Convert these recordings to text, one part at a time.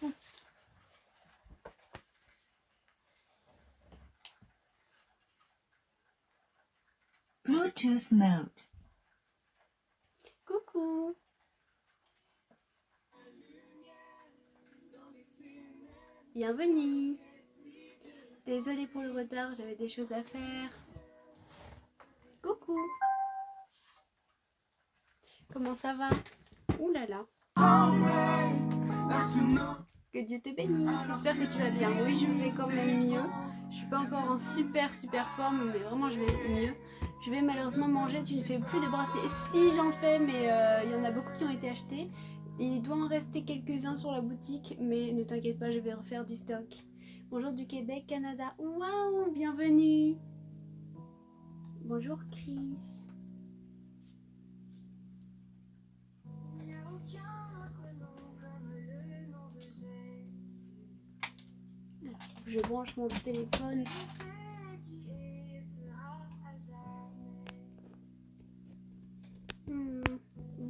Oups. Bluetooth mode. Coucou. Bienvenue. Désolée pour le retard, j'avais des choses à faire. Coucou. Comment ça va? Ouh là là. Que Dieu te bénisse. J'espère que tu vas bien. Oui, je vais quand même mieux. Je suis pas encore en super forme, mais vraiment je vais mieux. Je vais malheureusement manger. Tu ne fais plus de bracelets. Si j'en fais, mais il y en a beaucoup qui ont été achetés. Il doit en rester quelques-uns sur la boutique, mais ne t'inquiète pas, je vais refaire du stock. Bonjour du Québec, Canada. Waouh, bienvenue. Bonjour Chris. Je branche mon téléphone.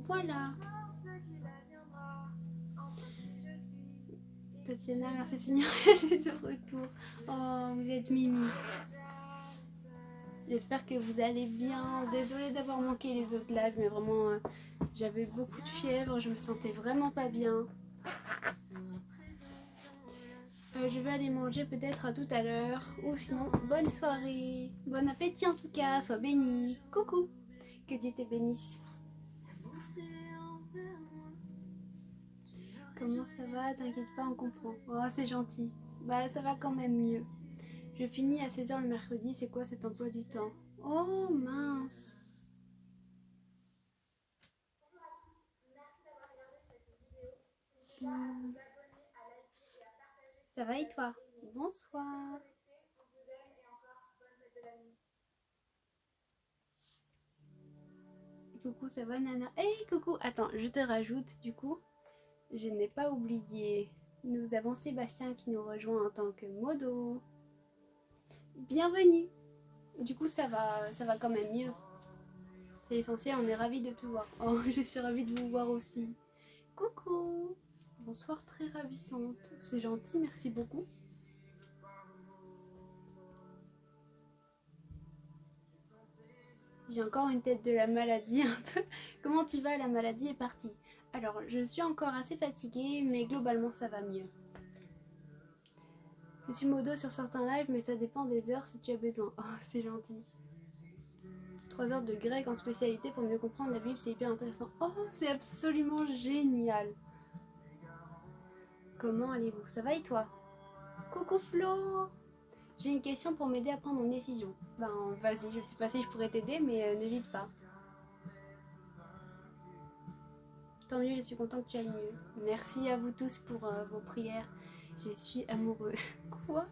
Voilà. Tatiana, merci Seigneur, elle est de retour. Oh, vous êtes mimi. J'espère que vous allez bien. Désolée d'avoir manqué les autres lives, mais vraiment, j'avais beaucoup de fièvre, je me sentais vraiment pas bien. Je vais aller manger peut-être à tout à l'heure. Ou sinon, bonne soirée. Bon appétit en tout cas, sois béni. Coucou. Que Dieu te bénisse. Comment ça va? T'inquiète pas, on comprend. Oh, c'est gentil. Bah, ça va quand même mieux. Je finis à 16h le mercredi, c'est quoi cet emploi du temps? Oh mince. Ça va et toi? Bonsoir. Coucou, ça va Nana? Hey coucou, attends, je te rajoute du coup. Je n'ai pas oublié. Nous avons Sébastien qui nous rejoint en tant que modo. Bienvenue. Du coup, ça va quand même mieux. C'est l'essentiel, on est ravis de te voir. Oh, je suis ravie de vous voir aussi. Coucou. Bonsoir, très ravissante. C'est gentil, merci beaucoup. J'ai encore une tête de la maladie un peu. Comment tu vas? La maladie est partie. Alors, je suis encore assez fatiguée, mais globalement, ça va mieux. Je suis modo sur certains lives, mais ça dépend des heures si tu as besoin. Oh, c'est gentil. 3 heures de grec en spécialité pour mieux comprendre la Bible, c'est hyper intéressant. Oh, c'est absolument génial. Comment allez-vous? Ça va et toi? Coucou Flo. J'ai une question pour m'aider à prendre une décision. Ben, vas-y, je sais pas si je pourrais t'aider, mais n'hésite pas. Tant mieux, je suis contente que tu ailles mieux. Merci à vous tous pour vos prières. Je suis amoureux. Quoi?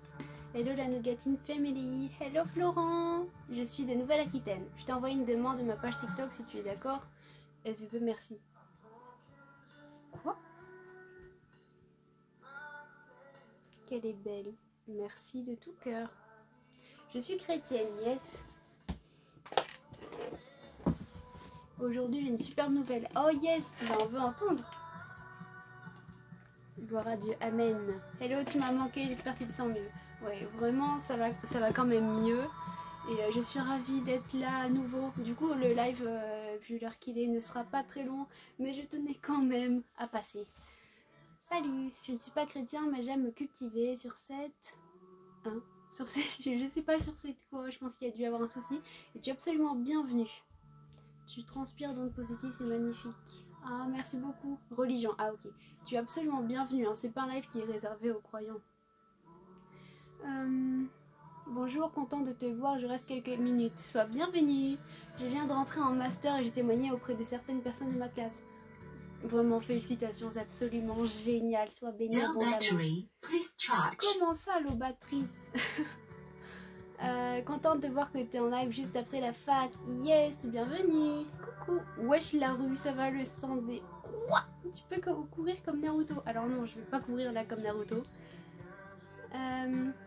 Hello la Nougatine Family. Hello Florent. Je suis de Nouvelle-Aquitaine. Je t'envoie une demande de ma page TikTok si tu es d'accord. SVP, merci. Quoi? Qu'elle est belle. Merci de tout cœur. Je suis chrétienne, yes. Aujourd'hui, j'ai une superbe nouvelle. Oh yes, ben, on veut entendre. Gloire à Dieu, amen. Hello, tu m'as manqué, j'espère que tu te sens mieux. Ouais, vraiment, ça va quand même mieux. Et je suis ravie d'être là à nouveau. Du coup, le live, vu l'heure qu'il est, ne sera pas très long, mais je tenais quand même à passer. Salut, je ne suis pas chrétien, mais j'aime me cultiver sur cette... Hein, sur cette... Je sais pas sur cette quoi, je pense qu'il y a dû avoir un souci. Et tu es absolument bienvenue. Tu transpires d'ondes positives, c'est magnifique. Ah, merci beaucoup. Religion, ah ok. Tu es absolument bienvenue, hein. C'est pas un live qui est réservé aux croyants. Bonjour, content de te voir, je reste quelques minutes. Sois bienvenue. Je viens de rentrer en master et j'ai témoigné auprès de certaines personnes de ma classe. Vraiment, félicitations, c'est absolument génial. Sois béni abondamment. Comment ça, low batterie? Contente de voir que t'es en live juste après la fac. Yes, bienvenue. Coucou. Wesh la rue, ça va le sang des... Quoi? Tu peux courir comme Naruto? Alors non, je vais pas courir là comme Naruto.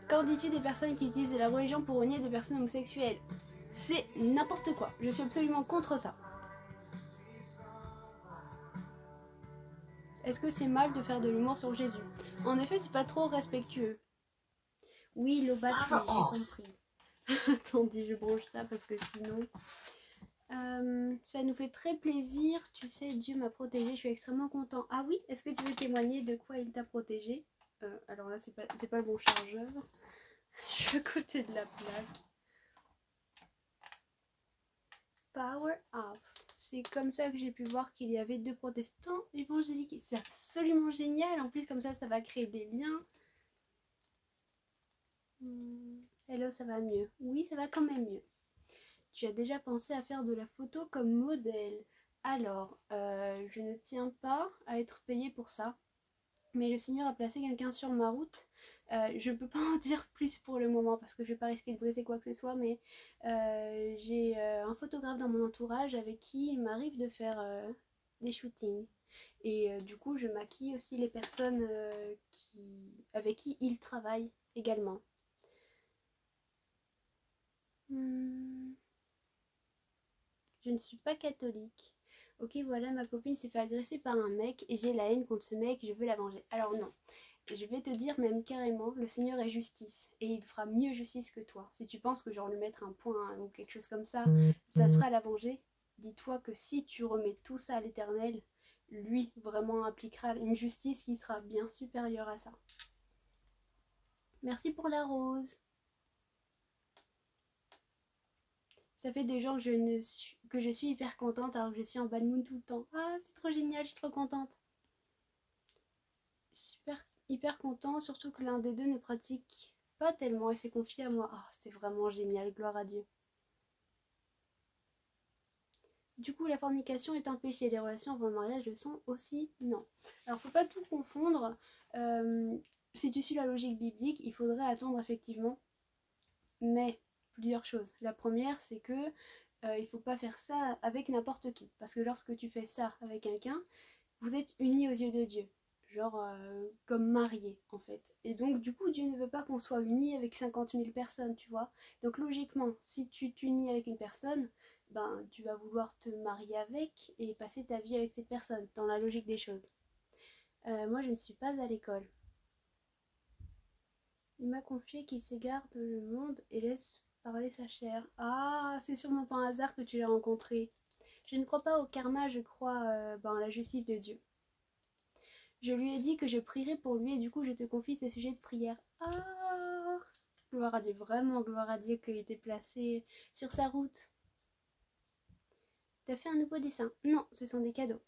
Qu'en dis-tu des personnes qui utilisent la religion pour renier des personnes homosexuelles? C'est n'importe quoi. Je suis absolument contre ça. Est-ce que c'est mal de faire de l'humour sur Jésus? En effet, c'est pas trop respectueux. Oui, Lobatri, Power j'ai off. compris. Attendez, je branche ça parce que sinon... ça nous fait très plaisir. Tu sais, Dieu m'a protégé. Je suis extrêmement content. Ah oui, est-ce que tu veux témoigner de quoi il t'a protégé? Alors là, c'est pas le bon chargeur. Je suis à côté de la plaque. Power off. C'est comme ça que j'ai pu voir qu'il y avait deux protestants évangéliques. C'est absolument génial. En plus, comme ça va créer des liens. Hello, ça va mieux. Oui, ça va quand même mieux. Tu as déjà pensé à faire de la photo comme modèle? Alors, je ne tiens pas à être payée pour ça. Mais le Seigneur a placé quelqu'un sur ma route. Je ne peux pas en dire plus pour le moment parce que je ne vais pas risquer de briser quoi que ce soit, mais j'ai un photographe dans mon entourage avec qui il m'arrive de faire des shootings. Et du coup, je maquille aussi les personnes avec qui il travaille également. Hmm, je ne suis pas catholique. Ok, voilà, ma copine s'est fait agresser par un mec et j'ai la haine contre ce mec, je veux la venger. Alors non, je vais te dire même carrément, le Seigneur est justice et il fera mieux justice que toi. Si tu penses que genre lui mettre un point ou quelque chose comme ça sera la venger, dis-toi que si tu remets tout ça à l'Éternel, lui vraiment appliquera une justice qui sera bien supérieure à ça. Merci pour la rose. Ça fait 2 jours que je suis hyper contente alors que je suis en bad mood tout le temps. Ah, c'est trop génial, je suis trop contente. Super, hyper content, surtout que l'un des deux ne pratique pas tellement et s'est confié à moi. Ah, c'est vraiment génial, gloire à Dieu. Du coup, la fornication est un péché. Les relations avant le mariage le sont aussi? Non. Alors, faut pas tout confondre. Euh, si tu suis la logique biblique, il faudrait attendre effectivement. Mais, plusieurs choses. La première, c'est que il faut pas faire ça avec n'importe qui. Parce que lorsque tu fais ça avec quelqu'un, vous êtes unis aux yeux de Dieu. Genre comme mariés en fait. Et donc du coup Dieu ne veut pas qu'on soit unis avec 50 000 personnes, tu vois. Donc logiquement, si tu t'unis avec une personne, ben tu vas vouloir te marier avec et passer ta vie avec cette personne, dans la logique des choses. Moi je ne suis pas à l'école. Il m'a confié qu'il s'égare de le monde et laisse parler sa chair. Ah, c'est sûrement pas un hasard que tu l'as rencontré. Je ne crois pas au karma, je crois ben, à la justice de Dieu. Je lui ai dit que je prierais pour lui et du coup je te confie ces sujets de prière. Ah, gloire à Dieu, vraiment gloire à Dieu qu'il t'ait placé sur sa route. T'as fait un nouveau dessin? Non, ce sont des cadeaux.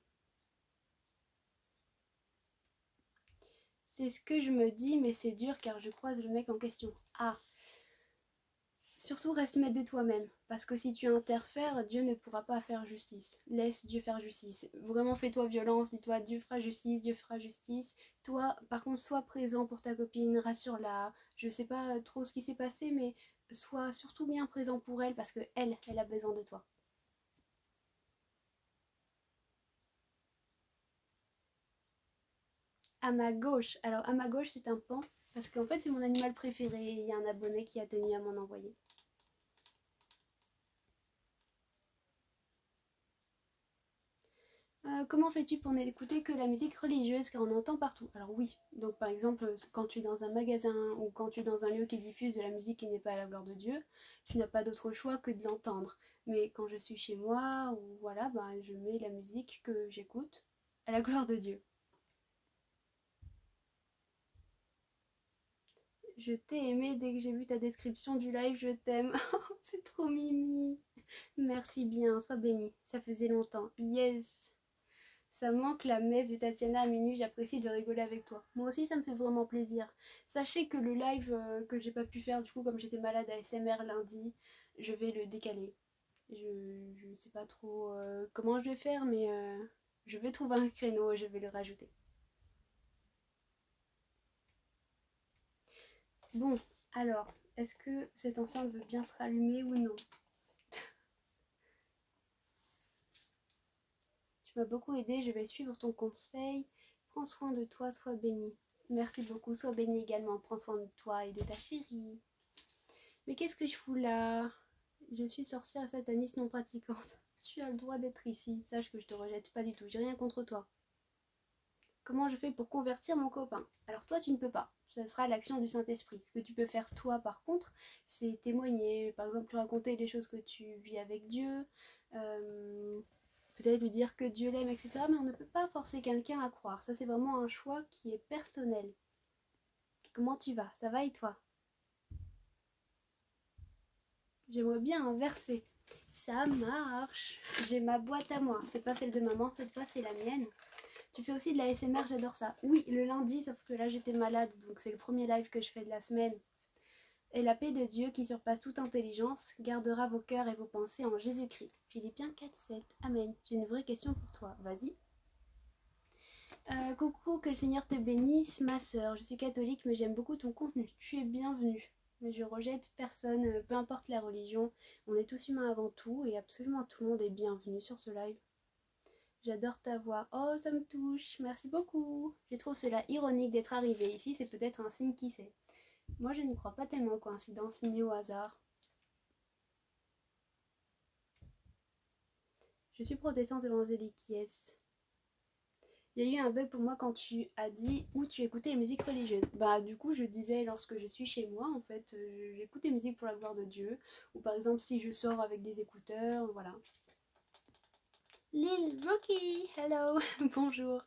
C'est ce que je me dis, mais c'est dur car je croise le mec en question. Ah, surtout reste maître de toi-même, parce que si tu interfères, Dieu ne pourra pas faire justice. Laisse Dieu faire justice. Vraiment fais-toi violence, dis-toi Dieu fera justice, Dieu fera justice. Toi, par contre, sois présent pour ta copine, rassure-la. Je sais pas trop ce qui s'est passé, mais sois surtout bien présent pour elle, parce que elle a besoin de toi. À ma gauche, alors à ma gauche c'est un pan, parce qu'en fait c'est mon animal préféré, et il y a un abonné qui a tenu à m'en envoyer. Comment fais-tu pour n'écouter que la musique religieuse car on entend partout? Alors oui, donc par exemple quand tu es dans un magasin ou quand tu es dans un lieu qui diffuse de la musique qui n'est pas à la gloire de Dieu, tu n'as pas d'autre choix que de l'entendre. Mais quand je suis chez moi ou voilà, ben, je mets la musique que j'écoute à la gloire de Dieu. Je t'ai aimé dès que j'ai vu ta description du live, je t'aime. C'est trop mimi. Merci bien, sois béni. Ça faisait longtemps. Yes. Ça manque la messe de Tatiana à minuit, j'apprécie de rigoler avec toi. Moi aussi, ça me fait vraiment plaisir. Sachez que le live que j'ai pas pu faire, du coup, comme j'étais malade à SMR lundi, je vais le décaler. Je ne sais pas trop comment je vais faire, mais je vais trouver un créneau et je vais le rajouter. Bon, alors, est-ce que cette enceinte veut bien se rallumer ou non? Tu m'as beaucoup aidé, je vais suivre ton conseil. Prends soin de toi, sois béni. Merci beaucoup, sois béni également. Prends soin de toi et de ta chérie. Mais qu'est-ce que je fous là? Je suis sorcière sataniste non pratiquante. Tu as le droit d'être ici. Sache que je te rejette pas du tout. J'ai rien contre toi. Comment je fais pour convertir mon copain? Alors toi, tu ne peux pas. Ce sera l'action du Saint-Esprit. Ce que tu peux faire toi, par contre, c'est témoigner. Par exemple, lui raconter les choses que tu vis avec Dieu. euh, Peut-être lui dire que Dieu l'aime, etc. Mais on ne peut pas forcer quelqu'un à croire. Ça, c'est vraiment un choix qui est personnel. Comment tu vas? Ça va et toi? J'aimerais bien un verset. Ça marche. J'ai ma boîte à moi. C'est pas celle de maman, cette fois c'est la mienne. Tu fais aussi de la SMR, j'adore ça. Oui, le lundi, sauf que là j'étais malade, donc c'est le premier live que je fais de la semaine. Et la paix de Dieu qui surpasse toute intelligence gardera vos cœurs et vos pensées en Jésus-Christ. Philippiens 4:7. Amen. J'ai une vraie question pour toi. Vas-y. Coucou, que le Seigneur te bénisse, ma sœur. Je suis catholique, mais j'aime beaucoup ton contenu. Tu es bienvenue. Mais je rejette personne, peu importe la religion. On est tous humains avant tout, et absolument tout le monde est bienvenu sur ce live. J'adore ta voix. Oh, ça me touche. Merci beaucoup. Je trouve cela ironique d'être arrivé ici. C'est peut-être un signe, qui sait. Moi, je ne crois pas tellement aux coïncidences ni au hasard. Je suis protestante évangélique, yes. Il y a eu un bug pour moi quand tu as dit où tu écoutais les musiques religieuses. Bah du coup je disais lorsque je suis chez moi en fait, j'écoute des musiques pour la gloire de Dieu. Ou par exemple si je sors avec des écouteurs, voilà. Lil Rookie, hello, bonjour.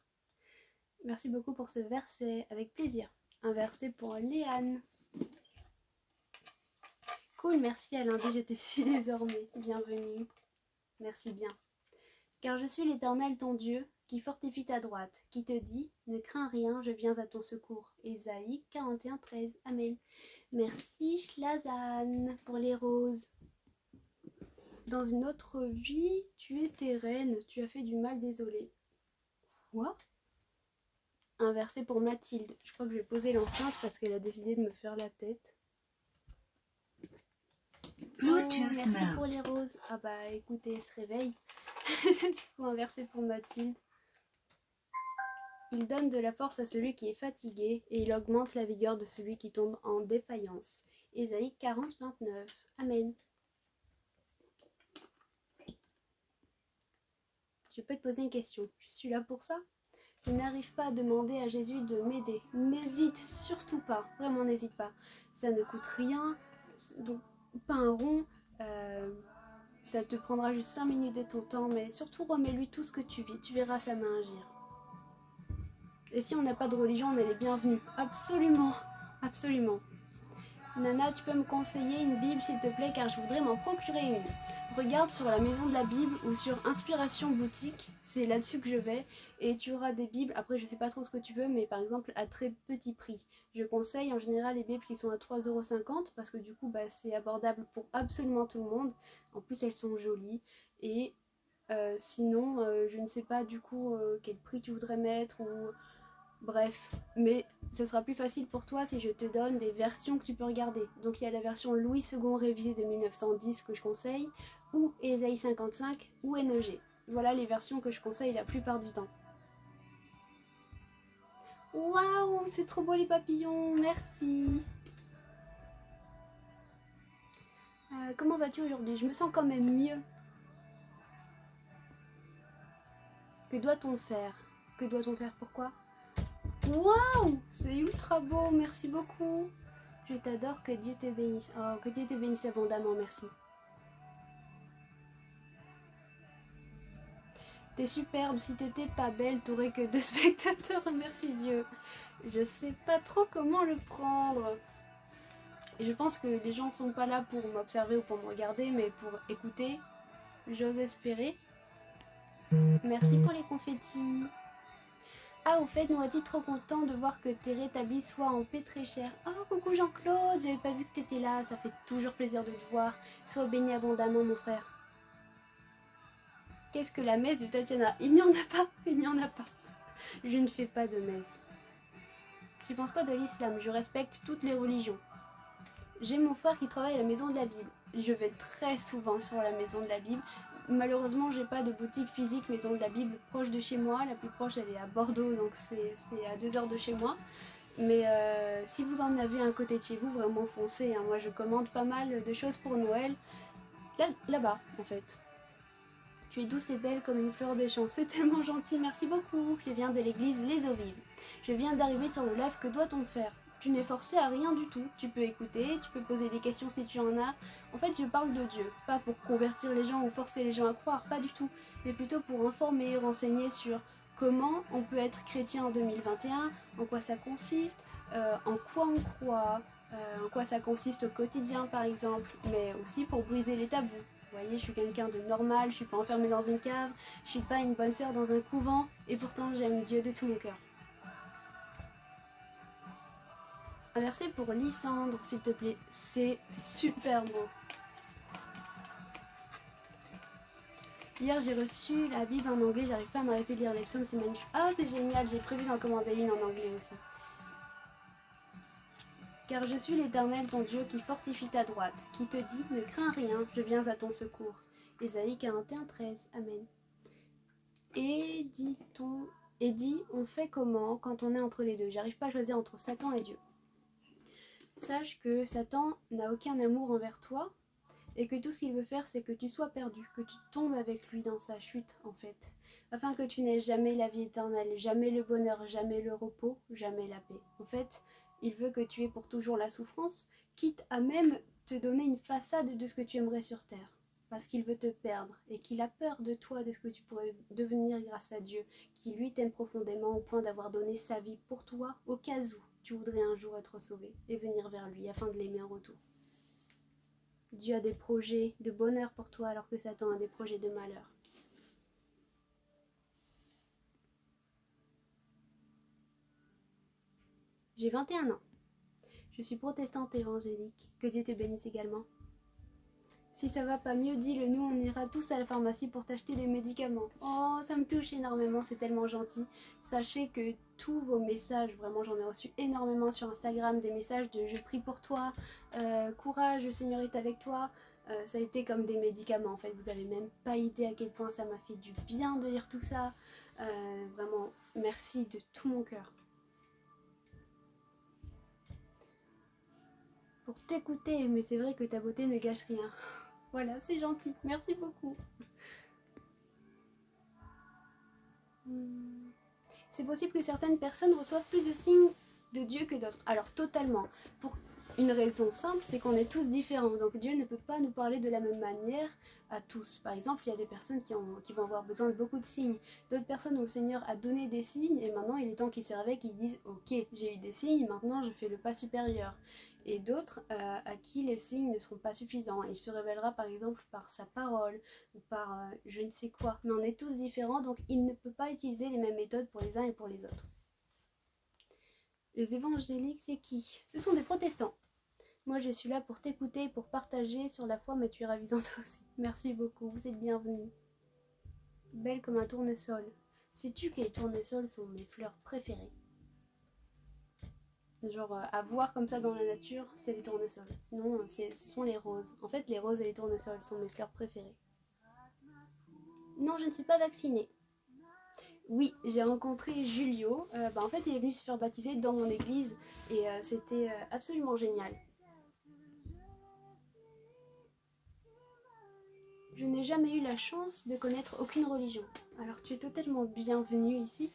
Merci beaucoup pour ce verset, avec plaisir. Un verset pour Léane. Cool, merci à lundi, je te suis désormais. Bienvenue. Merci bien. Car je suis l'Éternel ton Dieu, qui fortifie ta droite, qui te dit, ne crains rien, je viens à ton secours. Ésaïe 41:13. Amen. Merci Shlazan pour les roses. Dans une autre vie, tu étais reine, tu as fait du mal, désolé. Quoi? Un verset pour Mathilde. Je crois que je vais poser l'enceinte parce qu'elle a décidé de me faire la tête. Oh, merci pour les roses. Ah bah écoutez, elle se réveille. Du coup, un verset pour Mathilde. Il donne de la force à celui qui est fatigué et il augmente la vigueur de celui qui tombe en défaillance. Ésaïe 40:29. Amen. Je peux te poser une question. Je suis là pour ça. Je n'arrive pas à demander à Jésus de m'aider. N'hésite surtout pas. Vraiment, n'hésite pas. Ça ne coûte rien. Donc, pas un rond. Ça te prendra juste 5 minutes de ton temps. Mais surtout, remets-lui tout ce que tu vis. Tu verras sa main agir. Et si on n'a pas de religion, on est les bienvenus. Absolument. Absolument. Nana, tu peux me conseiller une Bible s'il te plaît car je voudrais m'en procurer une. Regarde sur la maison de la Bible ou sur Inspiration Boutique, c'est là-dessus que je vais et tu auras des Bibles, après je sais pas trop ce que tu veux mais par exemple à très petit prix. Je conseille en général les Bibles qui sont à 3,50 € parce que du coup bah, c'est abordable pour absolument tout le monde. En plus elles sont jolies et sinon je ne sais pas du coup quel prix tu voudrais mettre ou... Bref, mais ce sera plus facile pour toi si je te donne des versions que tu peux regarder. Donc il y a la version Louis II révisée de 1910 que je conseille, ou Ésaïe 55, ou NEG. Voilà les versions que je conseille la plupart du temps. Waouh, c'est trop beau les papillons, merci. Comment vas-tu aujourd'hui? Je me sens quand même mieux. Que doit-on faire? Que doit-on faire? Pourquoi? Waouh, c'est ultra beau, merci beaucoup. Je t'adore, que Dieu te bénisse. Oh, que Dieu te bénisse abondamment, merci. T'es superbe, si t'étais pas belle, t'aurais que 2 spectateurs, merci Dieu. Je sais pas trop comment le prendre. Et je pense que les gens sont pas là pour m'observer ou pour me regarder, mais pour écouter. J'ose espérer. Merci pour les confettis. Ah, au fait, nous a-t-il trop content de voir que t'es rétabli, soit en paix très cher. Oh, coucou Jean-Claude, j'avais pas vu que t'étais là, ça fait toujours plaisir de te voir. Sois béni abondamment, mon frère. Qu'est-ce que la messe de Tatiana? Il n'y en a pas, il n'y en a pas. Je ne fais pas de messe. Tu penses quoi de l'islam? Je respecte toutes les religions. J'ai mon frère qui travaille à la maison de la Bible. Je vais très souvent sur la maison de la Bible. Malheureusement, j'ai pas de boutique physique maison de la Bible proche de chez moi. La plus proche, elle est à Bordeaux, donc c'est à 2 heures de chez moi. Mais si vous en avez un côté de chez vous, vraiment foncez. Hein. Moi, je commande pas mal de choses pour Noël. Là-bas, en fait. Tu es douce et belle comme une fleur des champs. C'est tellement gentil, merci beaucoup. Je viens de l'église Les Eaux Vives. Je viens d'arriver sur le live, que doit-on faire? Tu n'es forcé à rien du tout. Tu peux écouter, tu peux poser des questions si tu en as. En fait, je parle de Dieu, pas pour convertir les gens ou forcer les gens à croire, pas du tout, mais plutôt pour informer, renseigner sur comment on peut être chrétien en 2021, en quoi ça consiste, en quoi on croit, en quoi ça consiste au quotidien par exemple, mais aussi pour briser les tabous. Vous voyez, je suis quelqu'un de normal, je suis pas enfermée dans une cave, je suis pas une bonne sœur dans un couvent, et pourtant j'aime Dieu de tout mon cœur. Un verset pour Lysandre, s'il te plaît, c'est super beau. Hier j'ai reçu la Bible en anglais, j'arrive pas à m'arrêter de lire les psaumes, c'est magnifique. Ah c'est génial, j'ai prévu d'en commander une en anglais aussi. Car je suis l'Éternel ton Dieu qui fortifie ta droite, qui te dit, ne crains rien, je viens à ton secours. Ésaïe 41, 13, Amen. Et dit, on fait comment quand on est entre les deux? J'arrive pas à choisir entre Satan et Dieu. Sache que Satan n'a aucun amour envers toi, et que tout ce qu'il veut faire, c'est que tu sois perdu, que tu tombes avec lui dans sa chute, en fait, afin que tu n'aies jamais la vie éternelle, jamais le bonheur, jamais le repos, jamais la paix. En fait, il veut que tu aies pour toujours la souffrance, quitte à même te donner une façade de ce que tu aimerais sur terre, parce qu'il veut te perdre, et qu'il a peur de toi, de ce que tu pourrais devenir grâce à Dieu, qui lui t'aime profondément au point d'avoir donné sa vie pour toi, au cas où tu voudrais un jour être sauvé, et venir vers lui, afin de l'aimer en retour. Dieu a des projets de bonheur pour toi alors que Satan a des projets de malheur. J'ai 21 ans. Je suis protestante évangélique. Que Dieu te bénisse également. Si ça va pas mieux, dis-le nous, on ira tous à la pharmacie pour t'acheter des médicaments. Oh, ça me touche énormément, c'est tellement gentil. Sachez que tous vos messages, vraiment j'en ai reçu énormément sur Instagram, des messages de je prie pour toi, courage, le Seigneur est avec toi. Ça a été comme des médicaments en fait, vous avez même pas idée à quel point ça m'a fait du bien de lire tout ça. Vraiment, merci de tout mon cœur. Pour t'écouter, mais c'est vrai que ta beauté ne gâche rien. Voilà, c'est gentil, merci beaucoup. C'est possible que certaines personnes reçoivent plus de signes de Dieu que d'autres. Alors totalement. Pour une raison simple, c'est qu'on est tous différents. Donc Dieu ne peut pas nous parler de la même manière à tous. Par exemple, il y a des personnes qui vont avoir besoin de beaucoup de signes. D'autres personnes où le Seigneur a donné des signes et maintenant il est temps qu'ils se réveillent, qu'ils disent ok, j'ai eu des signes, maintenant je fais le pas supérieur. Et d'autres à qui les signes ne seront pas suffisants. Il se révélera par exemple par sa parole ou par je ne sais quoi. Mais on est tous différents, donc il ne peut pas utiliser les mêmes méthodes pour les uns et pour les autres. Les évangéliques, c'est qui? Ce sont des protestants. Moi, je suis là pour t'écouter, pour partager sur la foi, mais tu es ravisante aussi. Merci beaucoup, vous êtes bienvenue. Belle comme un tournesol. Sais-tu que les tournesols sont mes fleurs préférées? Genre, à voir comme ça dans la nature, c'est les tournesols. Sinon, ce sont les roses. En fait, les roses et les tournesols sont mes fleurs préférées. Non, je ne suis pas vaccinée. Oui, j'ai rencontré Julio. En fait, il est venu se faire baptiser dans mon église et c'était absolument génial. Je n'ai jamais eu la chance de connaître aucune religion. Alors tu es totalement bienvenue ici.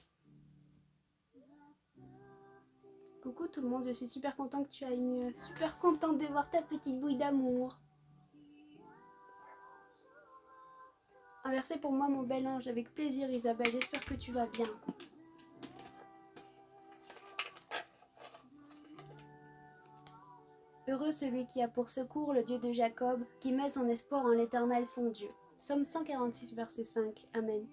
Coucou tout le monde, je suis super contente que tu ailles mieux. Super contente de voir ta petite bouille d'amour. Un verset pour moi mon bel ange, avec plaisir Isabelle, j'espère que tu vas bien. Heureux celui qui a pour secours le Dieu de Jacob, qui met son espoir en l'Éternel son Dieu. Psaume 146 verset 5, Amen.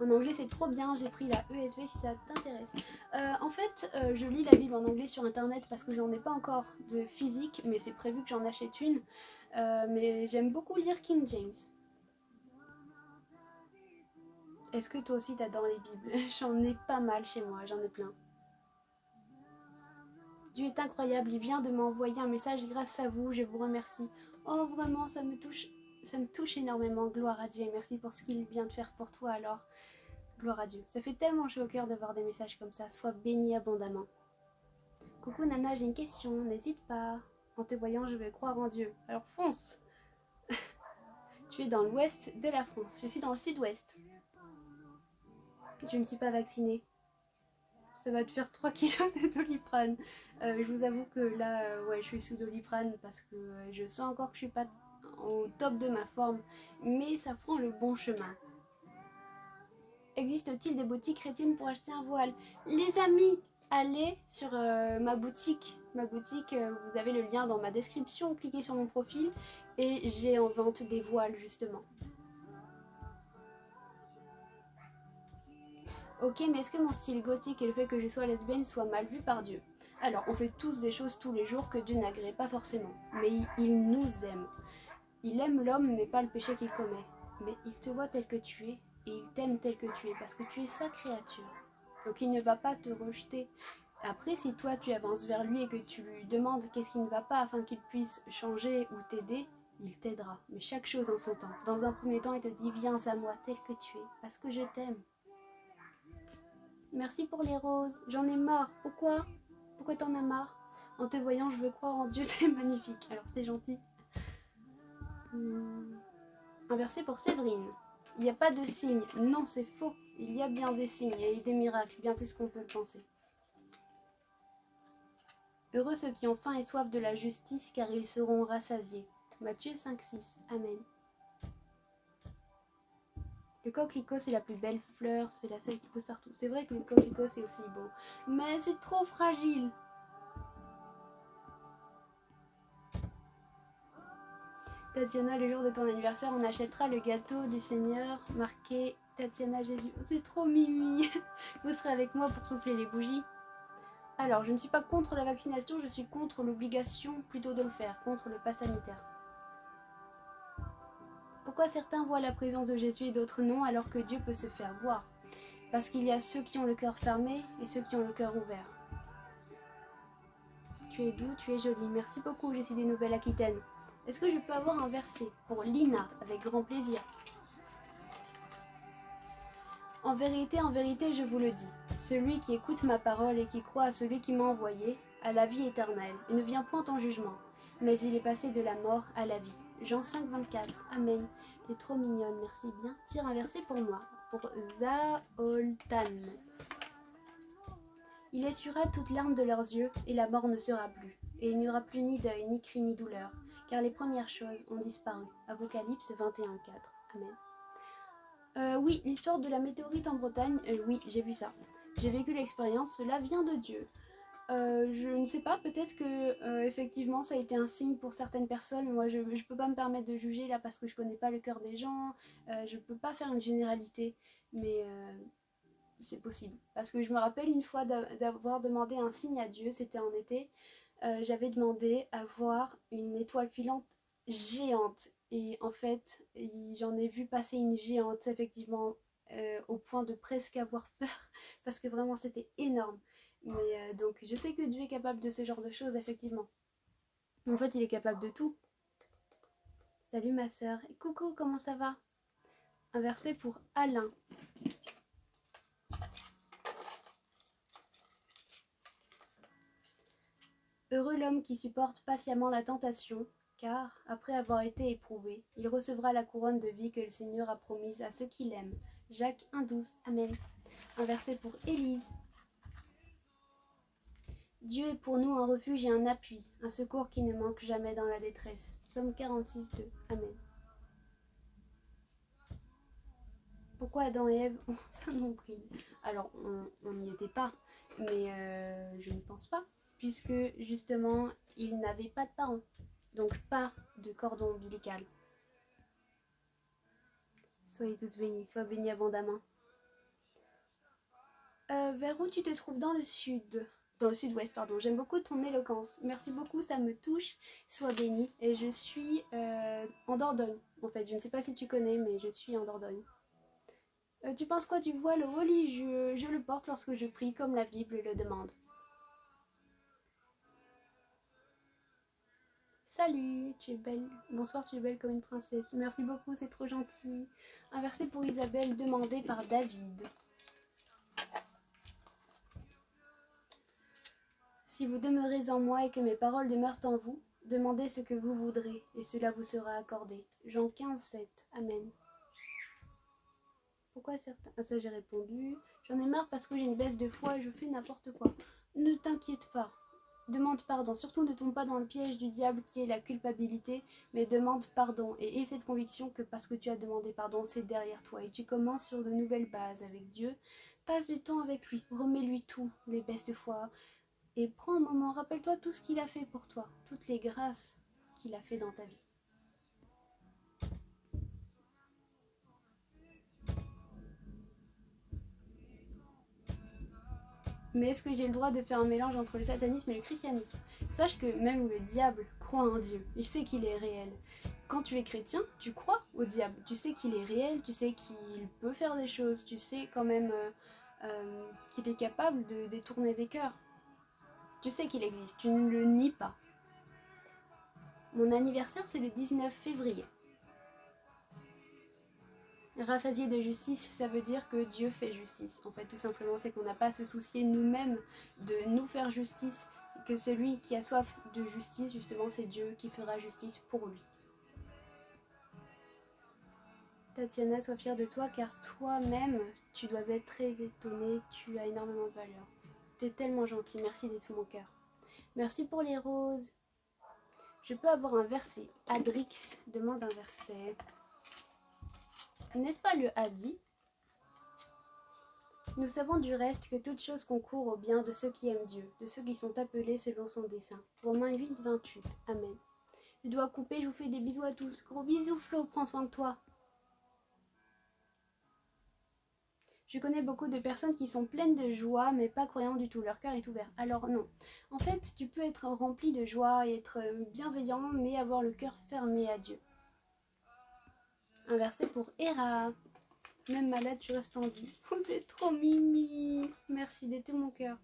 En anglais c'est trop bien, j'ai pris la ESV si ça t'intéresse. Je lis la Bible en anglais sur internet parce que j'en ai pas encore de physique, mais c'est prévu que j'en achète une. Mais j'aime beaucoup lire King James. Est-ce que toi aussi t'adores les Bibles? J'en ai pas mal chez moi, j'en ai plein. Dieu est incroyable, il vient de m'envoyer un message grâce à vous, je vous remercie. Oh vraiment, ça me touche énormément, gloire à Dieu et merci pour ce qu'il vient de faire pour toi alors. Gloire à Dieu. Ça fait tellement chaud au cœur de voir des messages comme ça, sois béni abondamment. Coucou Nana, j'ai une question, n'hésite pas. En te voyant, je vais croire en Dieu. Alors fonce. Tu es dans l'ouest de la France. Je suis dans le sud-ouest. Je ne suis pas vaccinée. Ça va te faire 3 kilos de Doliprane. Je vous avoue que là, ouais, je suis sous Doliprane parce que je sens encore que je suis pas au top de ma forme. Mais ça prend le bon chemin. Existe-t-il des boutiques chrétiennes pour acheter un voile? Les amis, allez sur ma boutique. Vous avez le lien dans ma description. Cliquez sur mon profil et j'ai en vente des voiles justement. Ok, mais est-ce que mon style gothique et le fait que je sois lesbienne soient mal vus par Dieu? Alors, on fait tous des choses tous les jours que Dieu n'agrée pas forcément. Mais il nous aime. Il aime l'homme, mais pas le péché qu'il commet. Mais il te voit tel que tu es, et il t'aime tel que tu es, parce que tu es sa créature. Donc il ne va pas te rejeter. Après, si toi tu avances vers lui et que tu lui demandes qu'est-ce qui ne va pas afin qu'il puisse changer ou t'aider, il t'aidera. Mais chaque chose en son temps. Dans un premier temps, il te dit viens à moi tel que tu es, parce que je t'aime. Merci pour les roses. J'en ai marre. Pourquoi? Pourquoi t'en as marre? En te voyant, je veux croire en Dieu, c'est magnifique. Alors c'est gentil. Un verset pour Séverine. Il n'y a pas de signe. Non, c'est faux. Il y a bien des signes et des miracles, bien plus qu'on peut le penser. Heureux ceux qui ont faim et soif de la justice, car ils seront rassasiés. Matthieu 5,6. Amen. Le coquelicot, c'est la plus belle fleur, c'est la seule qui pousse partout. C'est vrai que le coquelicot, c'est aussi beau, mais c'est trop fragile. Tatiana, le jour de ton anniversaire, on achètera le gâteau du Seigneur marqué Tatiana Jésus. Oh, c'est trop mimi. Vous serez avec moi pour souffler les bougies. Alors, je ne suis pas contre la vaccination, je suis contre l'obligation plutôt de le faire, contre le pass sanitaire. Pourquoi certains voient la présence de Jésus et d'autres non, alors que Dieu peut se faire voir? Parce qu'il y a ceux qui ont le cœur fermé et ceux qui ont le cœur ouvert. Tu es doux, tu es jolie. Merci beaucoup, je suis des Nouvelle-Aquitaine. Est-ce que je peux avoir un verset pour Lina, avec grand plaisir? En vérité, je vous le dis, celui qui écoute ma parole et qui croit à celui qui m'a envoyé, a la vie éternelle, et ne vient point en jugement, mais il est passé de la mort à la vie. Jean 5, 24. Amen. T'es trop mignonne, merci bien. Tire un verset pour moi, pour Zaoltan. Il essuiera toute larme de leurs yeux, et la mort ne sera plus. Et il n'y aura plus ni deuil, ni cri, ni douleur, car les premières choses ont disparu. Apocalypse 21, 4. Amen. Oui, l'histoire de la météorite en Bretagne, oui, j'ai vu ça. J'ai vécu l'expérience, cela vient de Dieu. Je ne sais pas, peut-être que effectivement ça a été un signe pour certaines personnes. Moi, je peux pas me permettre de juger là parce que je connais pas le cœur des gens. Je peux pas faire une généralité, mais c'est possible. Parce que je me rappelle une fois d'avoir demandé un signe à Dieu, c'était en été. J'avais demandé à voir une étoile filante géante. Et en fait, j'en ai vu passer une géante, effectivement, au point de presque avoir peur, parce que vraiment c'était énorme. Mais donc, je sais que Dieu est capable de ce genre de choses, effectivement. En fait, il est capable de tout. Salut ma sœur. Coucou, comment ça va? Un verset pour Alain. Heureux l'homme qui supporte patiemment la tentation, car, après avoir été éprouvé, il recevra la couronne de vie que le Seigneur a promise à ceux qui l'aiment. Jacques 1,12. Amen. Un verset pour Élise. Dieu est pour nous un refuge et un appui, un secours qui ne manque jamais dans la détresse. Psaume 46,2. Amen. Pourquoi Adam et Ève ont un nombril? Alors, on n'y était pas, mais je ne pense pas, puisque justement, ils n'avaient pas de parents, donc pas de cordon ombilical. Soyez tous bénis, sois bénis abondamment. Vers où tu te trouves? Dans le sud. Dans le sud-ouest, pardon. J'aime beaucoup ton éloquence. Merci beaucoup, ça me touche. Sois béni. Et je suis en Dordogne, en fait. Je ne sais pas si tu connais, mais je suis en Dordogne. Tu penses quoi du voile religieux? Je le porte lorsque je prie, comme la Bible le demande. Salut, tu es belle. Bonsoir, tu es belle comme une princesse. Merci beaucoup, c'est trop gentil. Un verset pour Isabelle demandé par David. Si vous demeurez en moi et que mes paroles demeurent en vous, Demandez ce que vous voudrez, et cela vous sera accordé. Jean 15, 7. Amen. Pourquoi certains... Ah, ça j'ai répondu. J'en ai marre parce que j'ai une baisse de foi et je fais n'importe quoi. Ne t'inquiète pas. Demande pardon. Surtout ne tombe pas dans le piège du diable qui est la culpabilité, mais demande pardon et aie cette conviction que parce que tu as demandé pardon, c'est derrière toi. Et tu commences sur de nouvelles bases avec Dieu. Passe du temps avec lui. Remets-lui tout, les baisses de foi. Et prends un moment. Rappelle-toi tout ce qu'il a fait pour toi. Toutes les grâces qu'il a fait dans ta vie. Mais est-ce que j'ai le droit de faire un mélange entre le satanisme et le christianisme? Sache que même le diable croit en Dieu. Il sait qu'il est réel. Quand tu es chrétien, tu crois au diable. Tu sais qu'il est réel, tu sais qu'il peut faire des choses, tu sais quand même qu'il est capable de détourner des cœurs. Tu sais qu'il existe, tu ne le nies pas. Mon anniversaire, c'est le 19 février. Rassasié de justice, ça veut dire que Dieu fait justice. En fait, tout simplement, c'est qu'on n'a pas à se soucier nous-mêmes de nous faire justice, que celui qui a soif de justice, justement, c'est Dieu qui fera justice pour lui. Tatiana, sois fière de toi, car toi-même, tu dois être très étonnée, tu as énormément de valeur. T'es tellement gentil, merci de tout mon cœur. Merci pour les roses. Je peux avoir un verset. Adrix demande un verset. N'est-ce pas le Hadi? Nous savons du reste que toute chose concourt au bien de ceux qui aiment Dieu, de ceux qui sont appelés selon son dessein. Romains 8, 28. Amen. Je dois couper, je vous fais des bisous à tous. Gros bisous Flo, prends soin de toi. Je connais beaucoup de personnes qui sont pleines de joie, mais pas croyants du tout. Leur cœur est ouvert. Alors non. En fait, tu peux être rempli de joie et être bienveillant, mais avoir le cœur fermé à Dieu. Un verset pour Héra. Même malade, tu resplendis. Vous êtes trop mimi. Merci de tout mon cœur.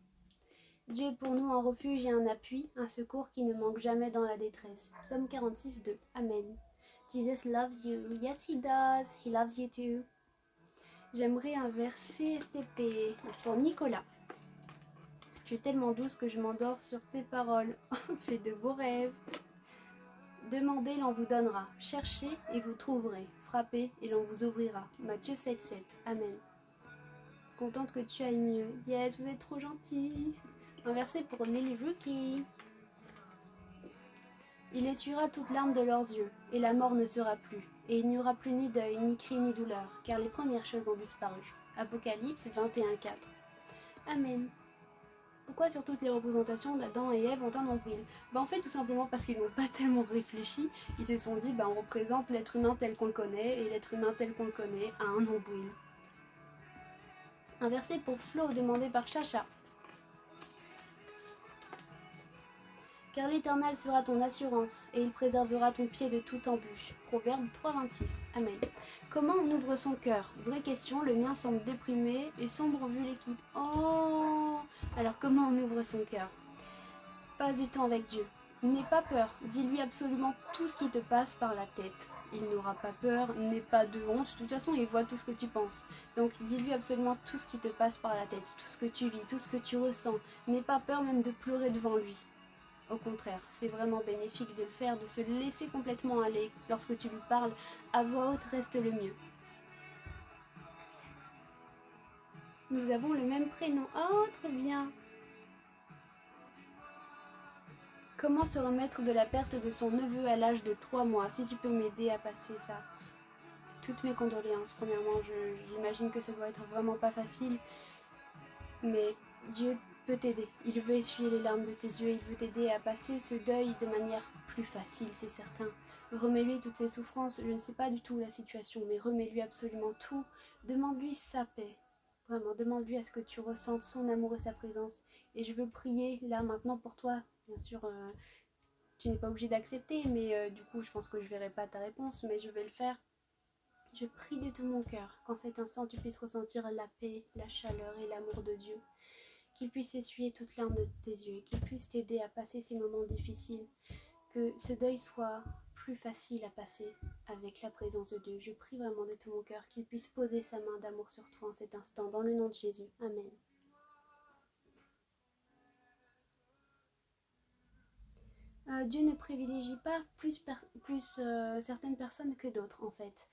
Dieu est pour nous un refuge et un appui, un secours qui ne manque jamais dans la détresse. Psaume 46, 2. Amen. Jesus loves you. Yes, he does. He loves you too. J'aimerais un verset STP pour Nicolas. Tu es tellement douce que je m'endors sur tes paroles. Fais de beaux rêves. Demandez, l'on vous donnera. Cherchez et vous trouverez. Frappez et l'on vous ouvrira. Matthieu 7, 7. Amen. Contente que tu ailles mieux. Yes, vous êtes trop gentil. Un verset pour Lily Rookie. Il essuiera toute larme de leurs yeux, et la mort ne sera plus, et il n'y aura plus ni deuil, ni cri, ni douleur, car les premières choses ont disparu. Apocalypse 21.4. Amen. Pourquoi sur toutes les représentations d'Adam et Ève ont un nombril? En fait, tout simplement parce qu'ils n'ont pas tellement réfléchi. Ils se sont dit, on représente l'être humain tel qu'on le connaît, et l'être humain tel qu'on le connaît a un nombril. Un verset pour Flo demandé par Chacha. Car l'Éternel sera ton assurance, et il préservera ton pied de toute embûche. Proverbe 3.26. Amen. Comment on ouvre son cœur? Vraie question, le mien semble déprimé et sombre vu l'équipe. Oh! Alors comment on ouvre son cœur? Passe du temps avec Dieu. N'aie pas peur, dis-lui absolument tout ce qui te passe par la tête. Il n'aura pas peur, n'aie pas de honte, de toute façon il voit tout ce que tu penses. Donc dis-lui absolument tout ce qui te passe par la tête, tout ce que tu vis, tout ce que tu ressens. N'aie pas peur même de pleurer devant lui. Au contraire, c'est vraiment bénéfique de le faire, de se laisser complètement aller. Lorsque tu lui parles, à voix haute reste le mieux. Nous avons le même prénom. Oh, très bien. Comment se remettre de la perte de son neveu à l'âge de 3 mois? Si tu peux m'aider à passer ça. Toutes mes condoléances. Premièrement, j'imagine que ça doit être vraiment pas facile. Mais Dieu peut t'aider. Il veut essuyer les larmes de tes yeux. Il veut t'aider à passer ce deuil de manière plus facile, c'est certain. Remets-lui toutes ses souffrances. Je ne sais pas du tout la situation, mais remets-lui absolument tout. Demande-lui sa paix. Vraiment, demande-lui à ce que tu ressentes son amour et sa présence. Et je veux prier là maintenant pour toi. Bien sûr, tu n'es pas obligé d'accepter, mais du coup, je pense que je ne verrai pas ta réponse, mais je vais le faire. Je prie de tout mon cœur qu'en cet instant, tu puisses ressentir la paix, la chaleur et l'amour de Dieu. Qu'il puisse essuyer toute larme de tes yeux et qu'il puisse t'aider à passer ces moments difficiles. Que ce deuil soit plus facile à passer avec la présence de Dieu. Je prie vraiment de tout mon cœur qu'il puisse poser sa main d'amour sur toi en cet instant, dans le nom de Jésus. Amen. Dieu ne privilégie pas plus certaines personnes que d'autres en fait.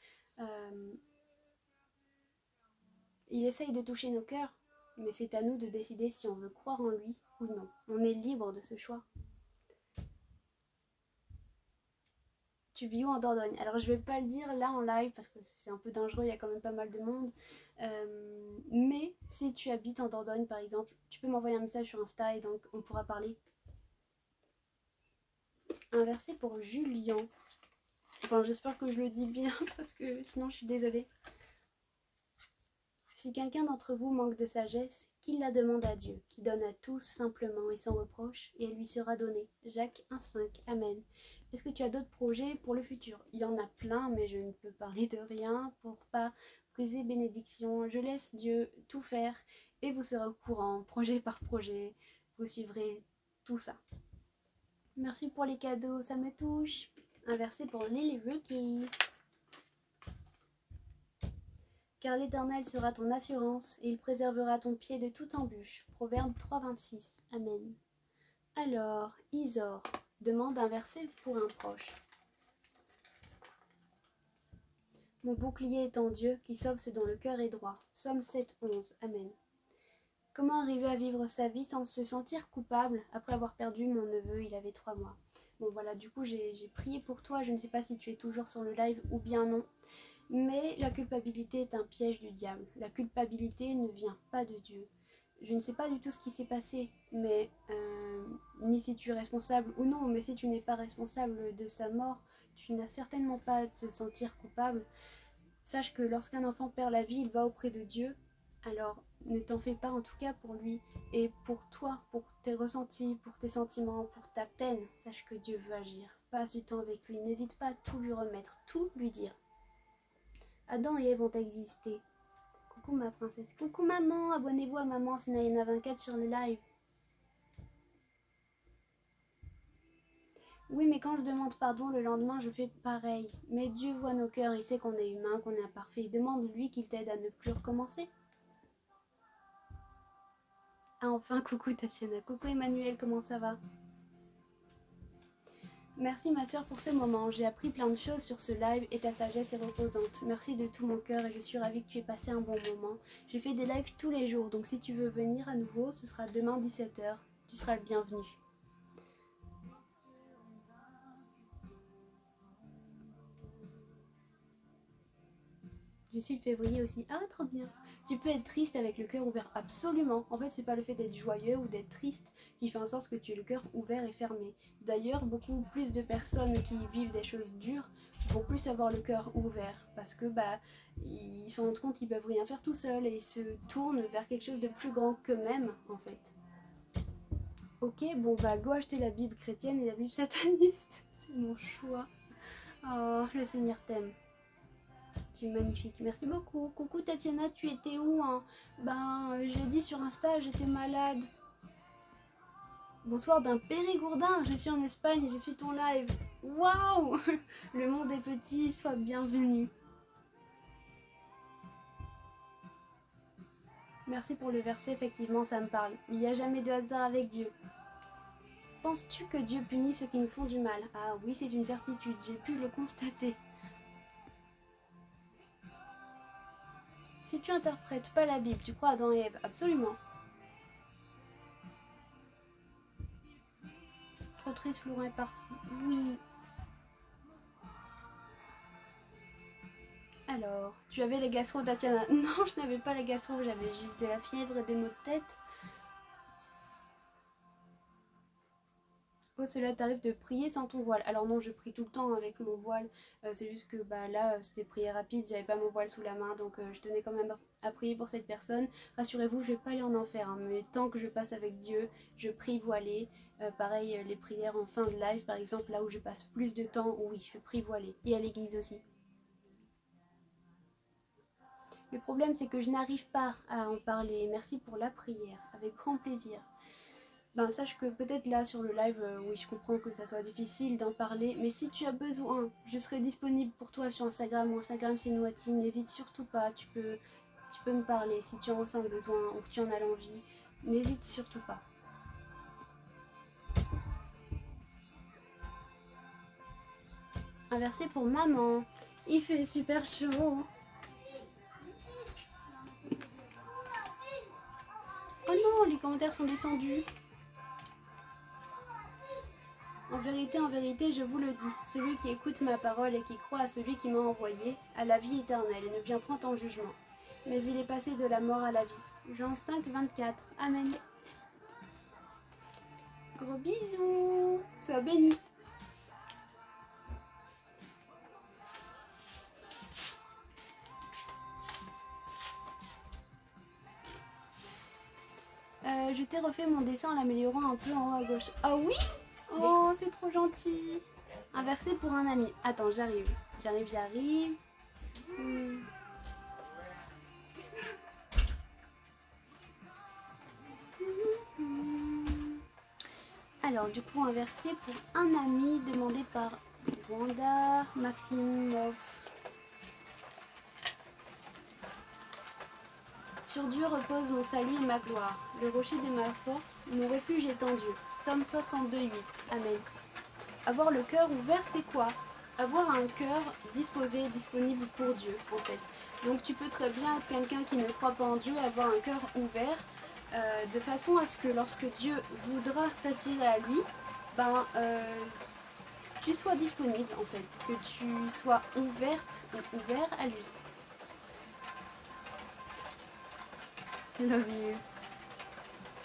Il essaye de toucher nos cœurs, mais c'est à nous de décider si on veut croire en lui ou non. On est libre de ce choix. Tu vis où en Dordogne? Alors je vais pas le dire là en live parce que c'est un peu dangereux, il y a quand même pas mal de monde. Mais si tu habites en Dordogne par exemple, tu peux m'envoyer un message sur Insta et donc on pourra parler. Un verset pour Julien. Enfin j'espère que je le dis bien parce que sinon je suis désolée. Si quelqu'un d'entre vous manque de sagesse, qu'il la demande à Dieu, qui donne à tous simplement et sans reproche, et elle lui sera donnée. Jacques 1,5. Amen. Est-ce que tu as d'autres projets pour le futur? Il y en a plein, mais je ne peux parler de rien pour pas briser bénédiction. Je laisse Dieu tout faire et vous serez au courant, projet par projet. Vous suivrez tout ça. Merci pour les cadeaux, ça me touche. Un verset pour Lily Rookie. Car l'Éternel sera ton assurance, et il préservera ton pied de toute embûche. Proverbe 3,26. Amen. Alors, Isor demande un verset pour un proche. Mon bouclier est en Dieu, qui sauve ce dont le cœur est droit. Psaume 7,11. Amen. Comment arriver à vivre sa vie sans se sentir coupable après avoir perdu mon neveu, il avait 3 mois. Bon voilà, du coup j'ai prié pour toi, je ne sais pas si tu es toujours sur le live ou bien non. Mais la culpabilité est un piège du diable. La culpabilité ne vient pas de Dieu. Je ne sais pas du tout ce qui s'est passé, mais ni si tu es responsable ou non, mais si tu n'es pas responsable de sa mort, tu n'as certainement pas à te sentir coupable. Sache que lorsqu'un enfant perd la vie, il va auprès de Dieu. Alors ne t'en fais pas en tout cas pour lui et pour toi, pour tes ressentis, pour tes sentiments, pour ta peine. Sache que Dieu veut agir. Passe du temps avec lui, n'hésite pas à tout lui remettre, tout lui dire. Adam et Ève ont existé. Coucou ma princesse. Coucou maman, abonnez-vous à maman, c'est Nayana24 sur le live. Oui, mais quand je demande pardon le lendemain, je fais pareil. Mais Dieu voit nos cœurs, il sait qu'on est humain, qu'on est imparfait. Demande-lui qu'il t'aide à ne plus recommencer. Ah enfin, coucou Tatiana. Coucou Emmanuel, comment ça va? Merci ma soeur pour ce moment, j'ai appris plein de choses sur ce live et ta sagesse est reposante. Merci de tout mon cœur et je suis ravie que tu aies passé un bon moment. Je fais des lives tous les jours, donc si tu veux venir à nouveau, ce sera demain 17h. Tu seras le bienvenu. Je suis le février aussi. Ah, trop bien. Tu peux être triste avec le cœur ouvert, absolument. En fait, c'est pas le fait d'être joyeux ou d'être triste qui fait en sorte que tu aies le cœur ouvert et fermé. D'ailleurs, beaucoup plus de personnes qui vivent des choses dures vont plus avoir le cœur ouvert parce que ils se rendent compte qu'ils peuvent rien faire tout seuls et ils se tournent vers quelque chose de plus grand qu'eux-mêmes en fait. Ok, bon go acheter la Bible chrétienne et la Bible sataniste. C'est mon choix. Oh, le Seigneur t'aime. Tu es magnifique, merci beaucoup. Coucou Tatiana, tu étais où hein? Je l'ai dit sur Insta, j'étais malade. Bonsoir d'un Périgourdin, je suis en Espagne et je suis ton live. Waouh! Le monde est petit, sois bienvenue. Merci pour le verset, effectivement ça me parle. Il n'y a jamais de hasard avec Dieu. Penses-tu que Dieu punit ceux qui nous font du mal? Ah oui, c'est une certitude, j'ai pu le constater. Si tu interprètes pas la Bible, tu crois à Adam et Ève? Absolument. Trop triste, Florent est parti. Oui. Alors, tu avais les gastro, Tatiana? Non, je n'avais pas les gastro, j'avais juste de la fièvre et des maux de tête. Oh, cela t'arrive de prier sans ton voile? Alors non, je prie tout le temps avec mon voile. C'est juste que là, c'était prière rapide, j'avais pas mon voile sous la main, donc je tenais quand même à prier pour cette personne. Rassurez-vous, je vais pas aller en enfer, hein, mais tant que je passe avec Dieu, je prie voilée. Pareil, les prières en fin de live, par exemple, là où je passe plus de temps, oui, je prie voilée. Et à l'église aussi. Le problème, c'est que je n'arrive pas à en parler. Merci pour la prière, avec grand plaisir. Sache que peut-être là sur le live, oui, je comprends que ça soit difficile d'en parler, mais si tu as besoin, je serai disponible pour toi sur Instagram. Mon Instagram c'est Noati, n'hésite surtout pas, tu peux me parler si tu en ressens le besoin ou que tu en as l'envie, n'hésite surtout pas. Un verset pour maman. Il fait super chaud. Oh non, les commentaires sont descendus. En vérité, je vous le dis, celui qui écoute ma parole et qui croit à celui qui m'a envoyé a la vie éternelle et ne vient point en jugement, mais il est passé de la mort à la vie. Jean 5, 24. Amen. Gros bisous. Sois béni. Je t'ai refait mon dessin en l'améliorant un peu en haut à gauche. Ah oui? Oh, c'est trop gentil. Un verset pour un ami. Attends, j'arrive. J'arrive. Alors, du coup, un verset pour un ami demandé par Wanda Maximov. Sur Dieu repose mon salut et ma gloire, le rocher de ma force, mon refuge est en Dieu. Psaume 62, 8. Amen. Avoir le cœur ouvert, c'est quoi? Avoir un cœur disposé, disponible pour Dieu, en fait. Donc tu peux très bien être quelqu'un qui ne croit pas en Dieu, avoir un cœur ouvert, de façon à ce que lorsque Dieu voudra t'attirer à lui, tu sois disponible, en fait, que tu sois ouverte ou ouvert à lui. Love you.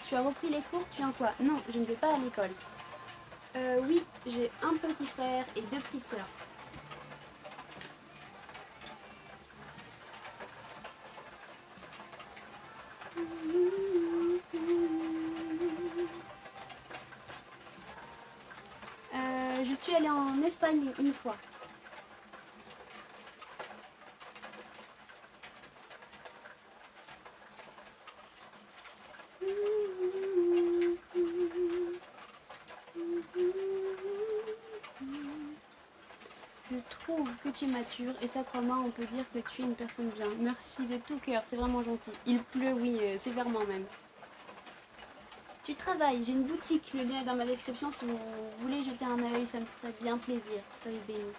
Tu as repris les cours, tu viens quoi? Non, je ne vais pas à l'école. Oui, j'ai un petit frère et 2 petites sœurs. Je suis allée en Espagne une fois. Je trouve que tu es mature et ça, crois-moi, on peut dire que tu es une personne bien. Merci de tout cœur, c'est vraiment gentil. Il pleut, oui, sévèrement même. Tu travailles, j'ai une boutique, le lien est dans ma description si vous voulez jeter un œil, ça me ferait bien plaisir. Soyez bénis.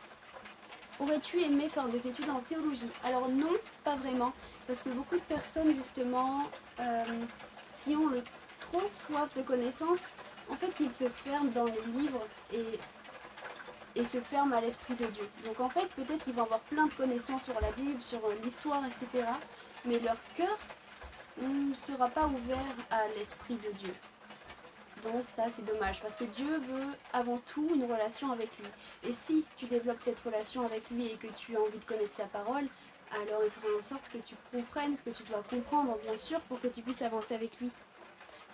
Aurais-tu aimé faire des études en théologie? Alors non, pas vraiment, parce que beaucoup de personnes justement qui ont trop soif de connaissances, en fait ils se ferment dans les livres et se ferment à l'esprit de Dieu. Donc en fait peut-être qu'ils vont avoir plein de connaissances sur la Bible, sur l'histoire, etc. Mais leur cœur ne sera pas ouvert à l'esprit de Dieu. Donc ça c'est dommage parce que Dieu veut avant tout une relation avec lui. Et si tu développes cette relation avec lui et que tu as envie de connaître sa parole, alors il fera en sorte que tu comprennes ce que tu dois comprendre bien sûr pour que tu puisses avancer avec lui.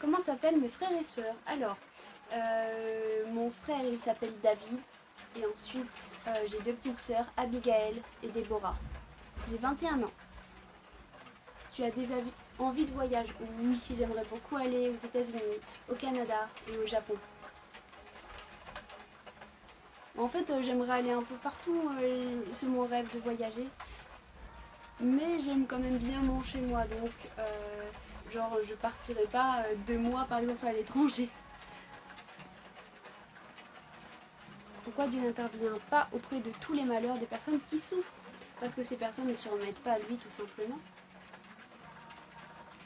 Comment s'appellent mes frères et sœurs? Alors, mon frère il s'appelle David et ensuite j'ai 2 petites sœurs, Abigail et Déborah. J'ai 21 ans. Tu as des envies de voyage? Oui, j'aimerais beaucoup aller aux États-Unis, au Canada et au Japon. En fait, j'aimerais aller un peu partout, c'est mon rêve de voyager. Mais j'aime quand même bien mon chez moi, donc genre je partirai pas 2 mois par exemple à l'étranger. Pourquoi Dieu n'intervient pas auprès de tous les malheurs des personnes qui souffrent? Parce que ces personnes ne se remettent pas à lui tout simplement.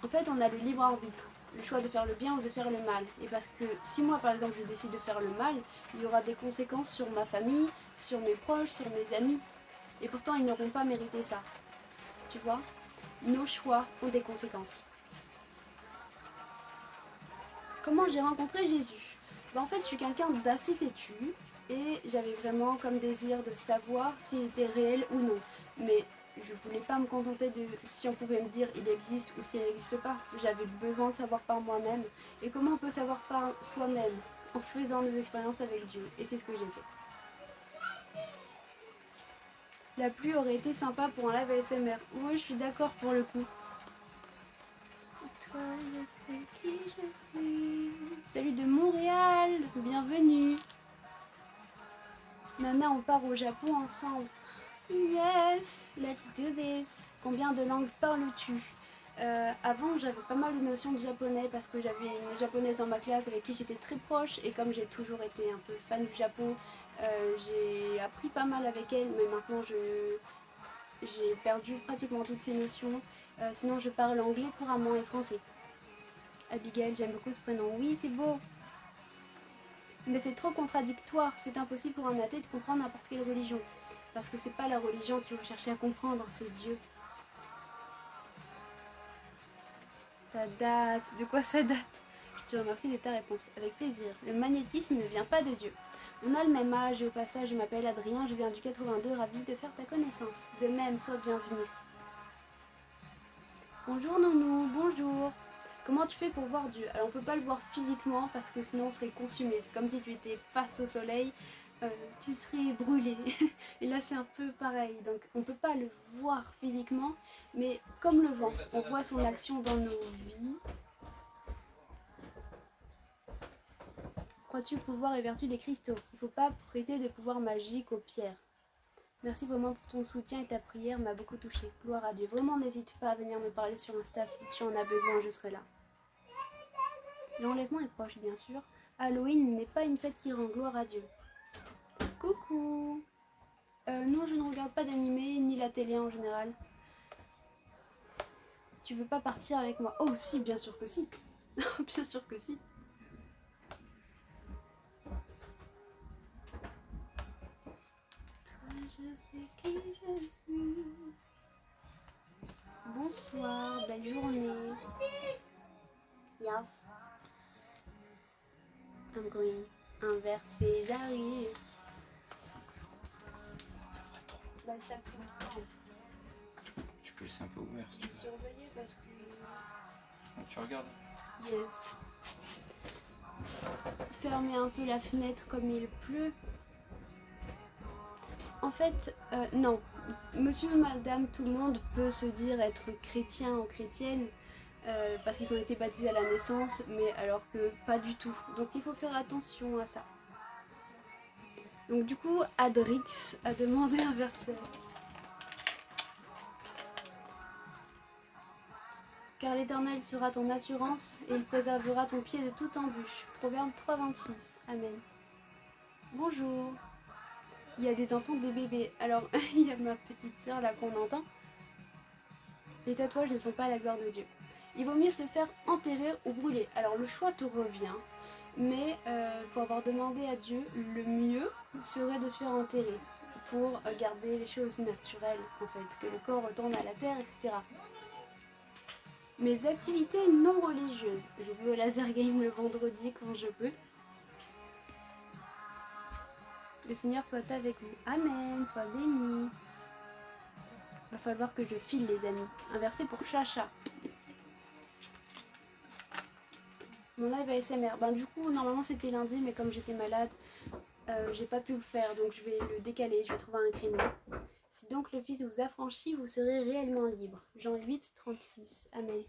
En fait, on a le libre arbitre, le choix de faire le bien ou de faire le mal. Et parce que si moi, par exemple, je décide de faire le mal, il y aura des conséquences sur ma famille, sur mes proches, sur mes amis. Et pourtant, ils n'auront pas mérité ça. Tu vois? Nos choix ont des conséquences. Comment j'ai rencontré Jésus? En fait, je suis quelqu'un d'assez têtu et j'avais vraiment comme désir de savoir s'il était réel ou non. Mais je voulais pas me contenter de si on pouvait me dire il existe ou s'il n'existe pas. J'avais besoin de savoir par moi-même. Et comment on peut savoir par soi-même? En faisant des expériences avec Dieu. Et c'est ce que j'ai fait. La pluie aurait été sympa pour un live ASMR. Oui, je suis d'accord pour le coup. Toi, je sais qui je suis. Salut de Montréal, bienvenue. Nana, on part au Japon ensemble. Yes, let's do this. Combien de langues parles-tu? Avant, j'avais pas mal de notions de japonais parce que j'avais une japonaise dans ma classe avec qui j'étais très proche et comme j'ai toujours été un peu fan du Japon, j'ai appris pas mal avec elle, mais maintenant j'ai perdu pratiquement toutes ces notions. Sinon, je parle anglais couramment et français. Abigail, j'aime beaucoup ce prénom. Oui, c'est beau. Mais c'est trop contradictoire. C'est impossible pour un athée de comprendre n'importe quelle religion. Parce que c'est pas la religion qu'il faut chercher à comprendre, c'est Dieu. Ça date. De quoi ça date? Je te remercie de ta réponse. Avec plaisir. Le magnétisme ne vient pas de Dieu. On a le même âge et au passage, je m'appelle Adrien, je viens du 82, ravi de faire ta connaissance. De même, sois bienvenue. Bonjour Nounou, bonjour. Comment tu fais pour voir Dieu? Alors on peut pas le voir physiquement parce que sinon on serait consumé. C'est comme si tu étais face au soleil, tu serais brûlé. Et là c'est un peu pareil. Donc on peut pas le voir physiquement, mais comme le vent, on voit son action dans nos vies. Crois-tu pouvoir et vertu des cristaux? Il faut pas prêter de pouvoir magique aux pierres. Merci vraiment pour ton soutien et ta prière m'a beaucoup touchée. Gloire à Dieu. Vraiment, n'hésite pas à venir me parler sur Insta si tu en as besoin, je serai là. L'enlèvement est proche, bien sûr. Halloween n'est pas une fête qui rend gloire à Dieu. Coucou. Non, je ne regarde pas d'animé ni la télé en général. Tu veux pas partir avec moi? Oh si, bien sûr que si. Bien sûr que si. Toi, je sais qui je suis. Bonsoir, belle journée. Yes. I'm going. Inversé, j'arrive. Bah ça peut. Tu peux laisser un peu ouvert si tu Je veux. surveiller parce que. Donc, tu regardes. Yes. Fermer un peu la fenêtre comme il pleut. En fait, non. Monsieur, madame, tout le monde peut se dire être chrétien ou chrétienne parce qu'ils ont été baptisés à la naissance, mais alors que pas du tout. Donc il faut faire attention à ça. Donc du coup, Adrix a demandé un verset. Car l'Éternel sera ton assurance et il préservera ton pied de toute embûche. Proverbe 3,26. Amen. Bonjour. Il y a des enfants, des bébés. Alors, il y a ma petite sœur là qu'on entend. Les tatouages ne sont pas la gloire de Dieu. Il vaut mieux se faire enterrer ou brûler. Alors le choix te revient, mais pour avoir demandé à Dieu, le mieux serait de se faire enterrer pour garder les choses naturelles en fait, que le corps retourne à la terre, etc. Mes activités non religieuses. Je joue au laser game le vendredi quand je peux. Le Seigneur soit avec vous. Amen, sois béni. Va falloir que je file les amis. Un verset pour Chacha. Mon live ASMR. Ben du coup normalement c'était lundi mais comme j'étais malade j'ai pas pu le faire donc je vais le décaler, je vais trouver un créneau. Si donc le Fils vous affranchit, vous serez réellement libre. Jean 8, 36. Amen.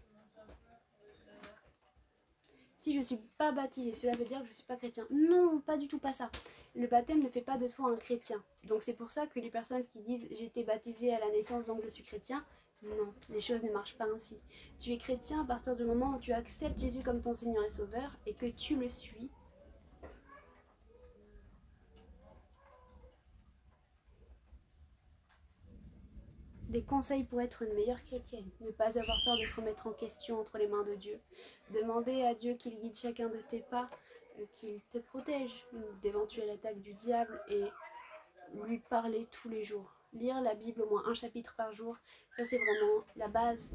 Si je ne suis pas baptisée, cela veut dire que je ne suis pas chrétien. Non, pas du tout pas ça. Le baptême ne fait pas de toi un chrétien. Donc c'est pour ça que les personnes qui disent j'ai été baptisée à la naissance donc je suis chrétien, non, les choses ne marchent pas ainsi. Tu es chrétien à partir du moment où tu acceptes Jésus comme ton Seigneur et Sauveur et que tu le suis. Des conseils pour être une meilleure chrétienne. Ne pas avoir peur de se remettre en question entre les mains de Dieu. Demander à Dieu qu'il guide chacun de tes pas, qu'il te protège d'éventuelles attaques du diable et lui parler tous les jours. Lire la Bible au moins un chapitre par jour, ça c'est vraiment la base.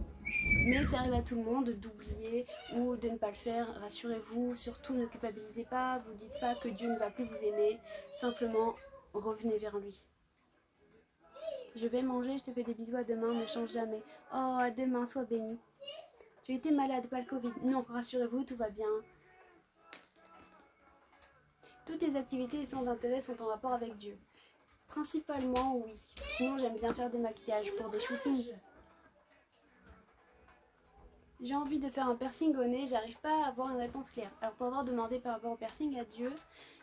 Mais ça arrive à tout le monde d'oublier ou de ne pas le faire. Rassurez-vous, surtout ne culpabilisez pas, vous dites pas que Dieu ne va plus vous aimer, simplement revenez vers lui. Je vais manger, je te fais des bisous, à demain, ne change jamais. Oh, à demain, sois béni. Tu étais malade, pas le Covid. Non, rassurez-vous, tout va bien. Toutes tes activités sans intérêt sont en rapport avec Dieu. Principalement, oui. Sinon, j'aime bien faire des maquillages pour des shootings. J'ai envie de faire un piercing au nez, j'arrive pas à avoir une réponse claire. Alors pour avoir demandé par rapport au piercing à Dieu,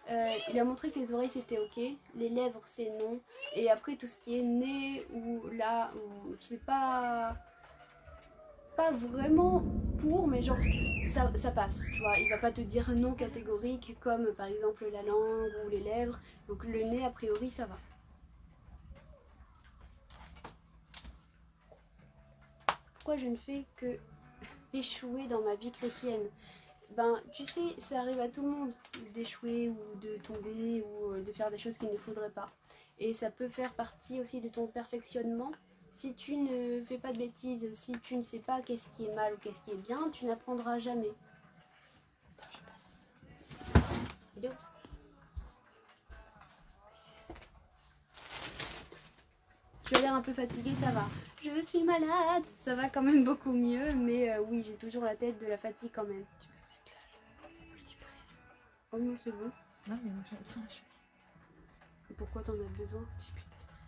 il a montré que les oreilles c'était ok, les lèvres c'est non, et après tout ce qui est nez ou là, c'est pas... pas vraiment pour, mais genre ça passe, tu vois. Il va pas te dire non catégorique comme par exemple la langue ou les lèvres. Donc le nez, a priori, ça va. Pourquoi je ne fais que échouer dans ma vie chrétienne? Ben, tu sais, ça arrive à tout le monde d'échouer ou de tomber ou de faire des choses qu'il ne faudrait pas. Et ça peut faire partie aussi de ton perfectionnement. Si tu ne fais pas de bêtises, si tu ne sais pas qu'est-ce qui est mal ou qu'est-ce qui est bien, tu n'apprendras jamais. Hello. Tu as l'air un peu fatiguée, ça va. Je suis malade. Ça va quand même beaucoup mieux, mais oui, j'ai toujours la tête de la fatigue quand même. Oh non, c'est bon. Non, mais moi j'ai besoin. Pourquoi t'en as besoin?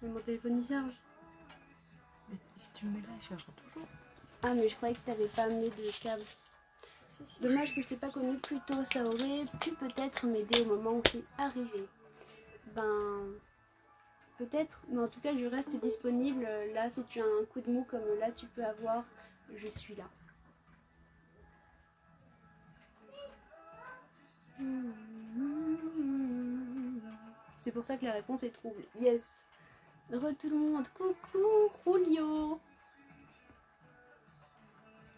Mais mon téléphone il charge. Mais si tu me mets là, il chargera toujours. Ah, mais je croyais que t'avais pas amené de câble. Dommage que je t'ai pas connu plus tôt, ça aurait pu peut-être m'aider au moment où c'est arrivé. Ben, peut-être, mais en tout cas, je reste disponible. Là, si tu as un coup de mou comme là, tu peux avoir, je suis là. C'est pour ça que la réponse est trouble. Yes. Tout le monde, coucou, Julio.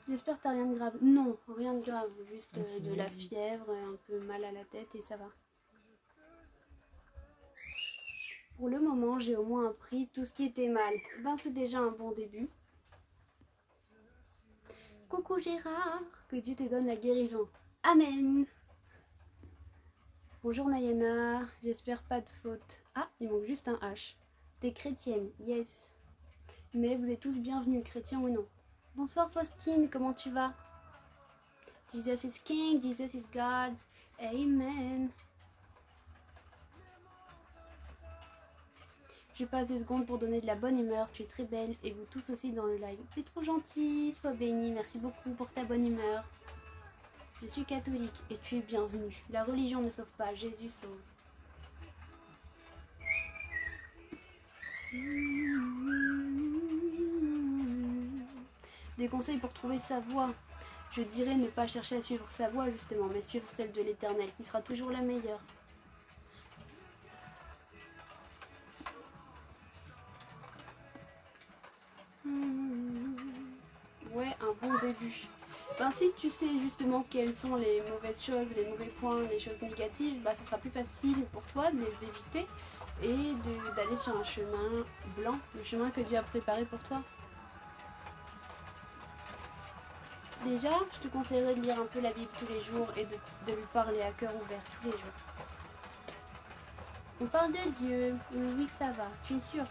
J'espère que t'as rien de grave. Non, rien de grave, juste de la fièvre, un peu mal à la tête et ça va. Pour le moment, j'ai au moins appris tout ce qui était mal. Ben, c'est déjà un bon début. Coucou Gérard, que Dieu te donne la guérison. Amen. Bonjour Nayana, j'espère pas de faute. Ah, il manque juste un H. T'es chrétienne, yes. Mais vous êtes tous bienvenus, chrétiens ou non. Bonsoir Faustine, comment tu vas? Jesus is King, Jesus is God. Amen. Je passe 2 secondes pour donner de la bonne humeur, tu es très belle et vous tous aussi dans le live. C'est trop gentil, sois béni, merci beaucoup pour ta bonne humeur. Je suis catholique et tu es bienvenue. La religion ne sauve pas, Jésus sauve. Des conseils pour trouver sa voie. Je dirais ne pas chercher à suivre sa voie justement, mais suivre celle de l'Éternel qui sera toujours la meilleure. Ouais, un bon début. Ben, si tu sais justement quelles sont les mauvaises choses, les mauvais points, les choses négatives, bah, ça sera plus facile pour toi de les éviter et d'aller sur un chemin blanc, le chemin que Dieu a préparé pour toi. Déjà, je te conseillerais de lire un peu la Bible tous les jours et de lui parler à cœur ouvert tous les jours. On parle de Dieu, oui, oui, ça va, tu es sûr?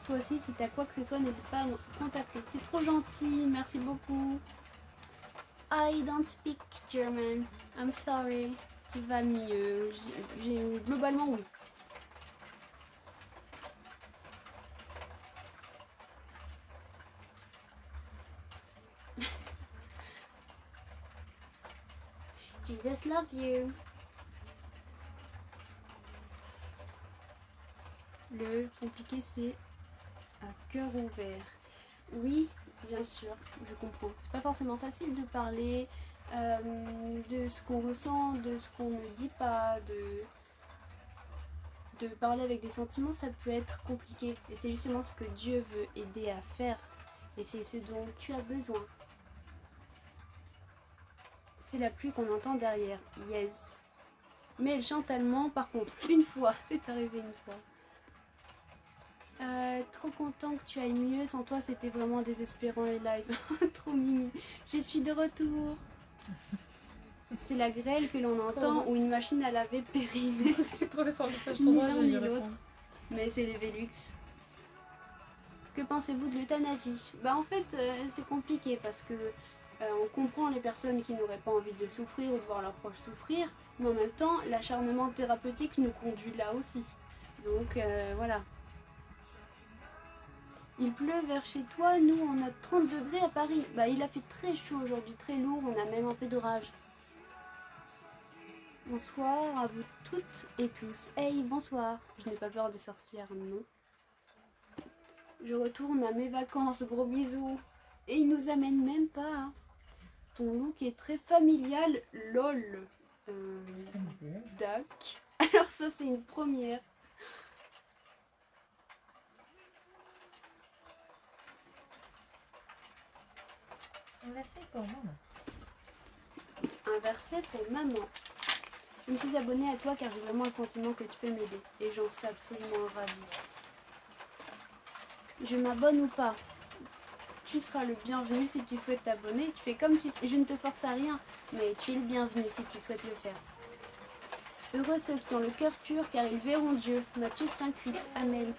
Toi aussi, si t'as quoi que ce soit, n'hésite pas à me contacter. C'est trop gentil, merci beaucoup. I don't speak German, I'm sorry. Tu vas mieux, globalement oui. Jesus loves you. Le compliqué c'est à cœur ouvert. Oui, bien sûr, je comprends. C'est pas forcément facile de parler de ce qu'on ressent, de ce qu'on ne dit pas, de parler avec des sentiments, ça peut être compliqué. Et c'est justement ce que Dieu veut aider à faire. Et c'est ce dont tu as besoin. C'est la pluie qu'on entend derrière. Yes. Mais elle chante allemand par contre. Une fois. C'est arrivé une fois. Trop content que tu ailles mieux. Sans toi, c'était vraiment désespérant les lives. Trop mimi. Je suis de retour. C'est la grêle que l'on entend ou une machine à laver périmée. J'ai trouvé son message Ni l'un ni l'autre. Mais c'est les Velux. Que pensez-vous de l'euthanasie? Bah en fait, c'est compliqué parce que on comprend les personnes qui n'auraient pas envie de souffrir ou de voir leurs proches souffrir, mais en même temps, l'acharnement thérapeutique nous conduit là aussi. Donc voilà. Il pleut vers chez toi, nous on a 30 degrés à Paris. Bah il a fait très chaud aujourd'hui, très lourd, on a même un peu d'orage. Bonsoir à vous toutes et tous. Hey, bonsoir. Je n'ai pas peur des sorcières, non. Je retourne à mes vacances, gros bisous. Et il nous amène même pas. Hein. Ton look est très familial, lol. Dac. Alors ça c'est une première. Un verset pour maman. Un verset pour maman. Je me suis abonnée à toi car j'ai vraiment le sentiment que tu peux m'aider. Et j'en serais absolument ravie. Je m'abonne ou pas? Tu seras le bienvenu si tu souhaites t'abonner. Tu fais comme tu... Je ne te force à rien, mais tu es le bienvenu si tu souhaites le faire. Heureux ceux qui ont le cœur pur car ils verront Dieu. Matthieu 5,8. Amen.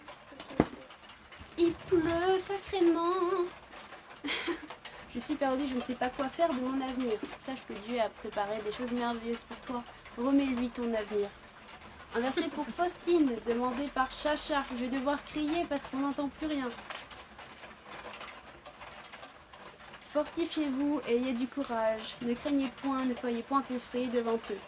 Il pleut sacrément. Je suis perdue, je ne sais pas quoi faire de mon avenir. Sache que Dieu a préparé des choses merveilleuses pour toi. Remets-lui ton avenir. Un verset pour Faustine, demandé par Chacha. Je vais devoir crier parce qu'on n'entend plus rien. Fortifiez-vous, ayez du courage. Ne craignez point, ne soyez point effrayés devant eux.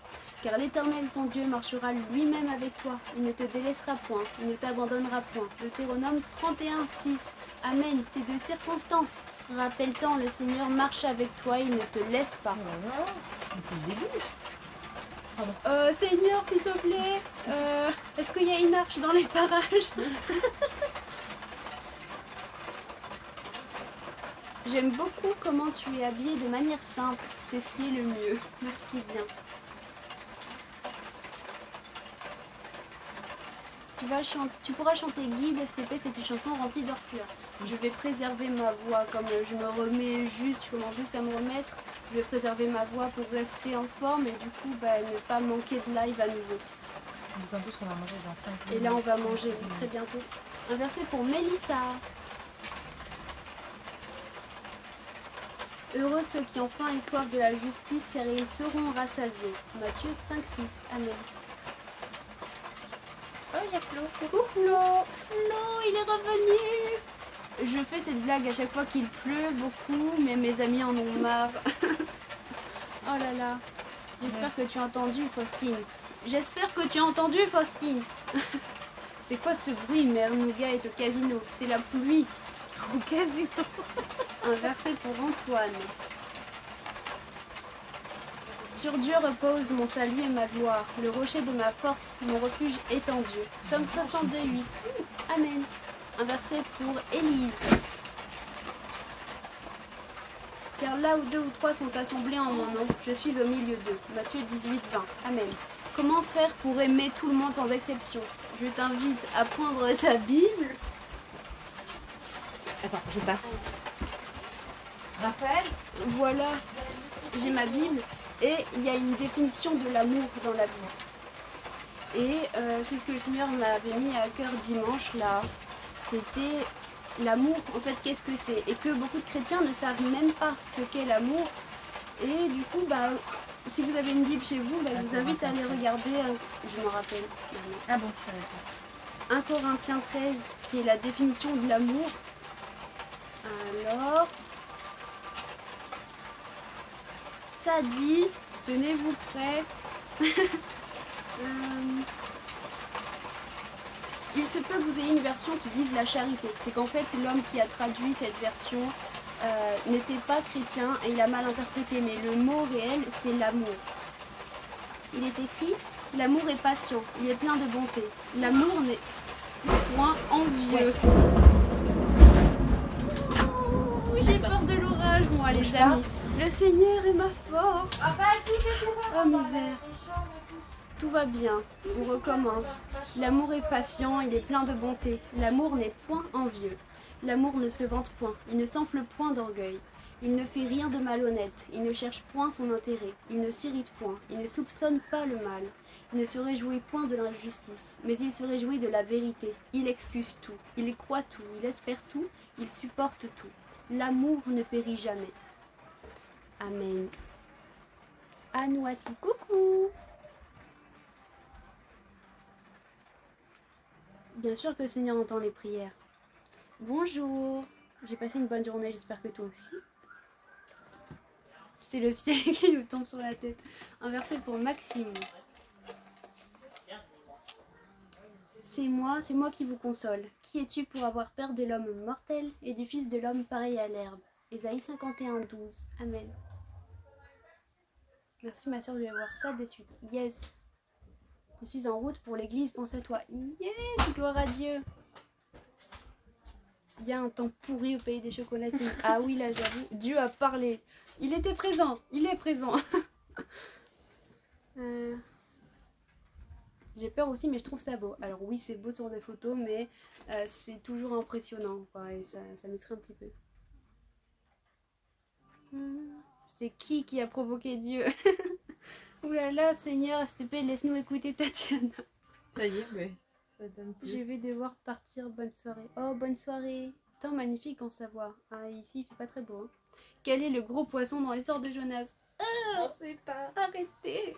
Car l'Éternel, ton Dieu, marchera lui-même avec toi. Il ne te délaissera point, il ne t'abandonnera point. Deutéronome 31, 6. Amen. Ces deux circonstances. Rappelle-t'en, le Seigneur marche avec toi, il ne te laisse pas. C'est le début. Seigneur, s'il te plaît, est-ce qu'il y a une arche dans les parages? J'aime beaucoup comment tu es habillée de manière simple. C'est ce qui est le mieux. Merci bien. Tu pourras chanter Guide STP, c'est une chanson remplie d'or pur. Je vais préserver ma voix, comme je me remets juste, je commence juste à me remettre. Je vais préserver ma voix pour rester en forme et du coup ne pas manquer de live à nouveau. D'autant plus qu'on va manger dans 5 minutes. Et là on va manger très bientôt. Un verset pour Mélissa. Heureux ceux qui ont faim et soif de la justice, car ils seront rassasiés. Matthieu 5,6. Amen. Oh, il y a Flo. Coucou Flo. Flo, il est revenu. Je fais cette blague à chaque fois qu'il pleut beaucoup, mais mes amis en ont marre. Oh là là. J'espère que tu as entendu, Faustine. J'espère que tu as entendu, Faustine. C'est quoi ce bruit? Mère Nougat est au casino. C'est la pluie. Au casino. Un verset pour Antoine. Sur Dieu repose mon salut et ma gloire, le rocher de ma force, mon refuge est en Dieu. Psaume 62,8. Amen. Un verset pour Élise. Car là où deux ou trois sont assemblés en mon nom, je suis au milieu d'eux. Matthieu 18,20. Amen. Comment faire pour aimer tout le monde sans exception? Je t'invite à prendre ta Bible. Attends, je passe. Raphaël? Voilà, j'ai ma Bible et il y a une définition de l'amour dans la Bible. Et c'est ce que le Seigneur m'avait mis à cœur dimanche là. C'était l'amour, en fait, qu'est-ce que c'est? Et que beaucoup de chrétiens ne savent même pas ce qu'est l'amour. Et du coup, si vous avez une Bible chez vous, je vous invite à aller regarder, je me rappelle. Ah bon, 1 Corinthiens 13, qui est la définition de l'amour. Alors, ça dit, tenez-vous prêts. Il se peut que vous ayez une version qui dise la charité. C'est qu'en fait, l'homme qui a traduit cette version n'était pas chrétien et il a mal interprété. Mais le mot réel, c'est l'amour. Il est écrit, l'amour est patient, il est plein de bonté. L'amour n'est point envieux. J'ai peur de l'orage, moi, les amis. Le Seigneur est ma force. Oh, misère. Tout va bien, on recommence. L'amour est patient, il est plein de bonté. L'amour n'est point envieux. L'amour ne se vante point, il ne s'enfle point d'orgueil. Il ne fait rien de malhonnête, il ne cherche point son intérêt, il ne s'irrite point, il ne soupçonne pas le mal. Il ne se réjouit point de l'injustice, mais il se réjouit de la vérité. Il excuse tout, il croit tout, il espère tout, il supporte tout. L'amour ne périt jamais. Amen. Anouati, coucou! Bien sûr que le Seigneur entend les prières. Bonjour! J'ai passé une bonne journée, j'espère que toi aussi. C'est le ciel qui nous tombe sur la tête. Un verset pour Maxime. C'est moi qui vous console. Qui es-tu pour avoir peur de l'homme mortel et du fils de l'homme pareil à l'herbe? Ésaïe 51:12. Amen. Merci ma soeur, je vais voir ça de suite. Yes. Je suis en route pour l'église, pense à toi. Yes, gloire à Dieu. Il y a un temps pourri au pays des chocolatines. Ah oui, là j'avoue, Dieu a parlé. Il était présent, il est présent. J'ai peur aussi, mais je trouve ça beau. Alors oui, c'est beau sur des photos, mais c'est toujours impressionnant. Quoi, et ça m'effraie un petit peu. C'est qui a provoqué Dieu? Ouh là là, Seigneur, s'il te plaît, laisse-nous écouter Tatiana. Ça y est, mais ça donne Je plus. vais devoir partir. Bonne soirée. Oh, bonne soirée. Temps magnifique en Savoie. Ah, ici, il fait pas très beau. Hein. Quel est le gros poisson dans l'histoire de Jonas? On sait pas. Arrêtez.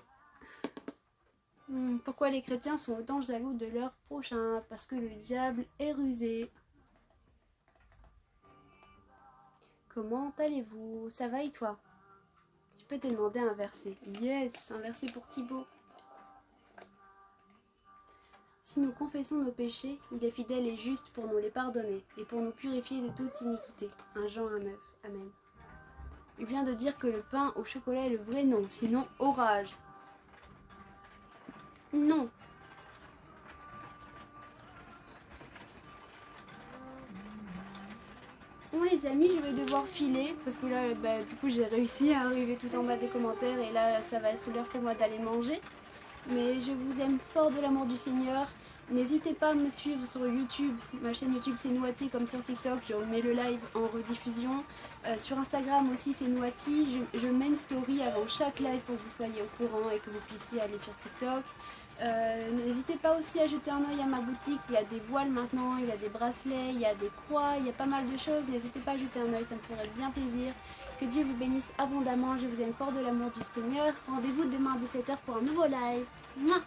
Pourquoi les chrétiens sont autant jaloux de leur prochain? Parce que le diable est rusé. Comment allez-vous? Ça va et toi? Je peux te demander un verset. Yes, un verset pour Thibaut. Si nous confessons nos péchés, il est fidèle et juste pour nous les pardonner et pour nous purifier de toute iniquité. 1 Jean 1,9. Amen. Il vient de dire que le pain au chocolat est le vrai nom, sinon orage. Non. Bon les amis, je vais devoir filer parce que là, du coup, j'ai réussi à arriver tout en bas des commentaires et là, ça va être l'heure pour moi d'aller manger. Mais je vous aime fort de l'amour du Seigneur. N'hésitez pas à me suivre sur YouTube. Ma chaîne YouTube c'est Nouati comme sur TikTok. Je mets le live en rediffusion. Sur Instagram aussi c'est Nouati. Je mets une story avant chaque live pour que vous soyez au courant et que vous puissiez aller sur TikTok. N'hésitez pas aussi à jeter un oeil à ma boutique. Il y a des voiles maintenant, il y a des bracelets, il y a des croix, il y a pas mal de choses. N'hésitez pas à jeter un oeil, ça me ferait bien plaisir. Que Dieu vous bénisse abondamment. Je vous aime fort de l'amour du Seigneur. Rendez-vous demain à 17h pour un nouveau live. Mouah.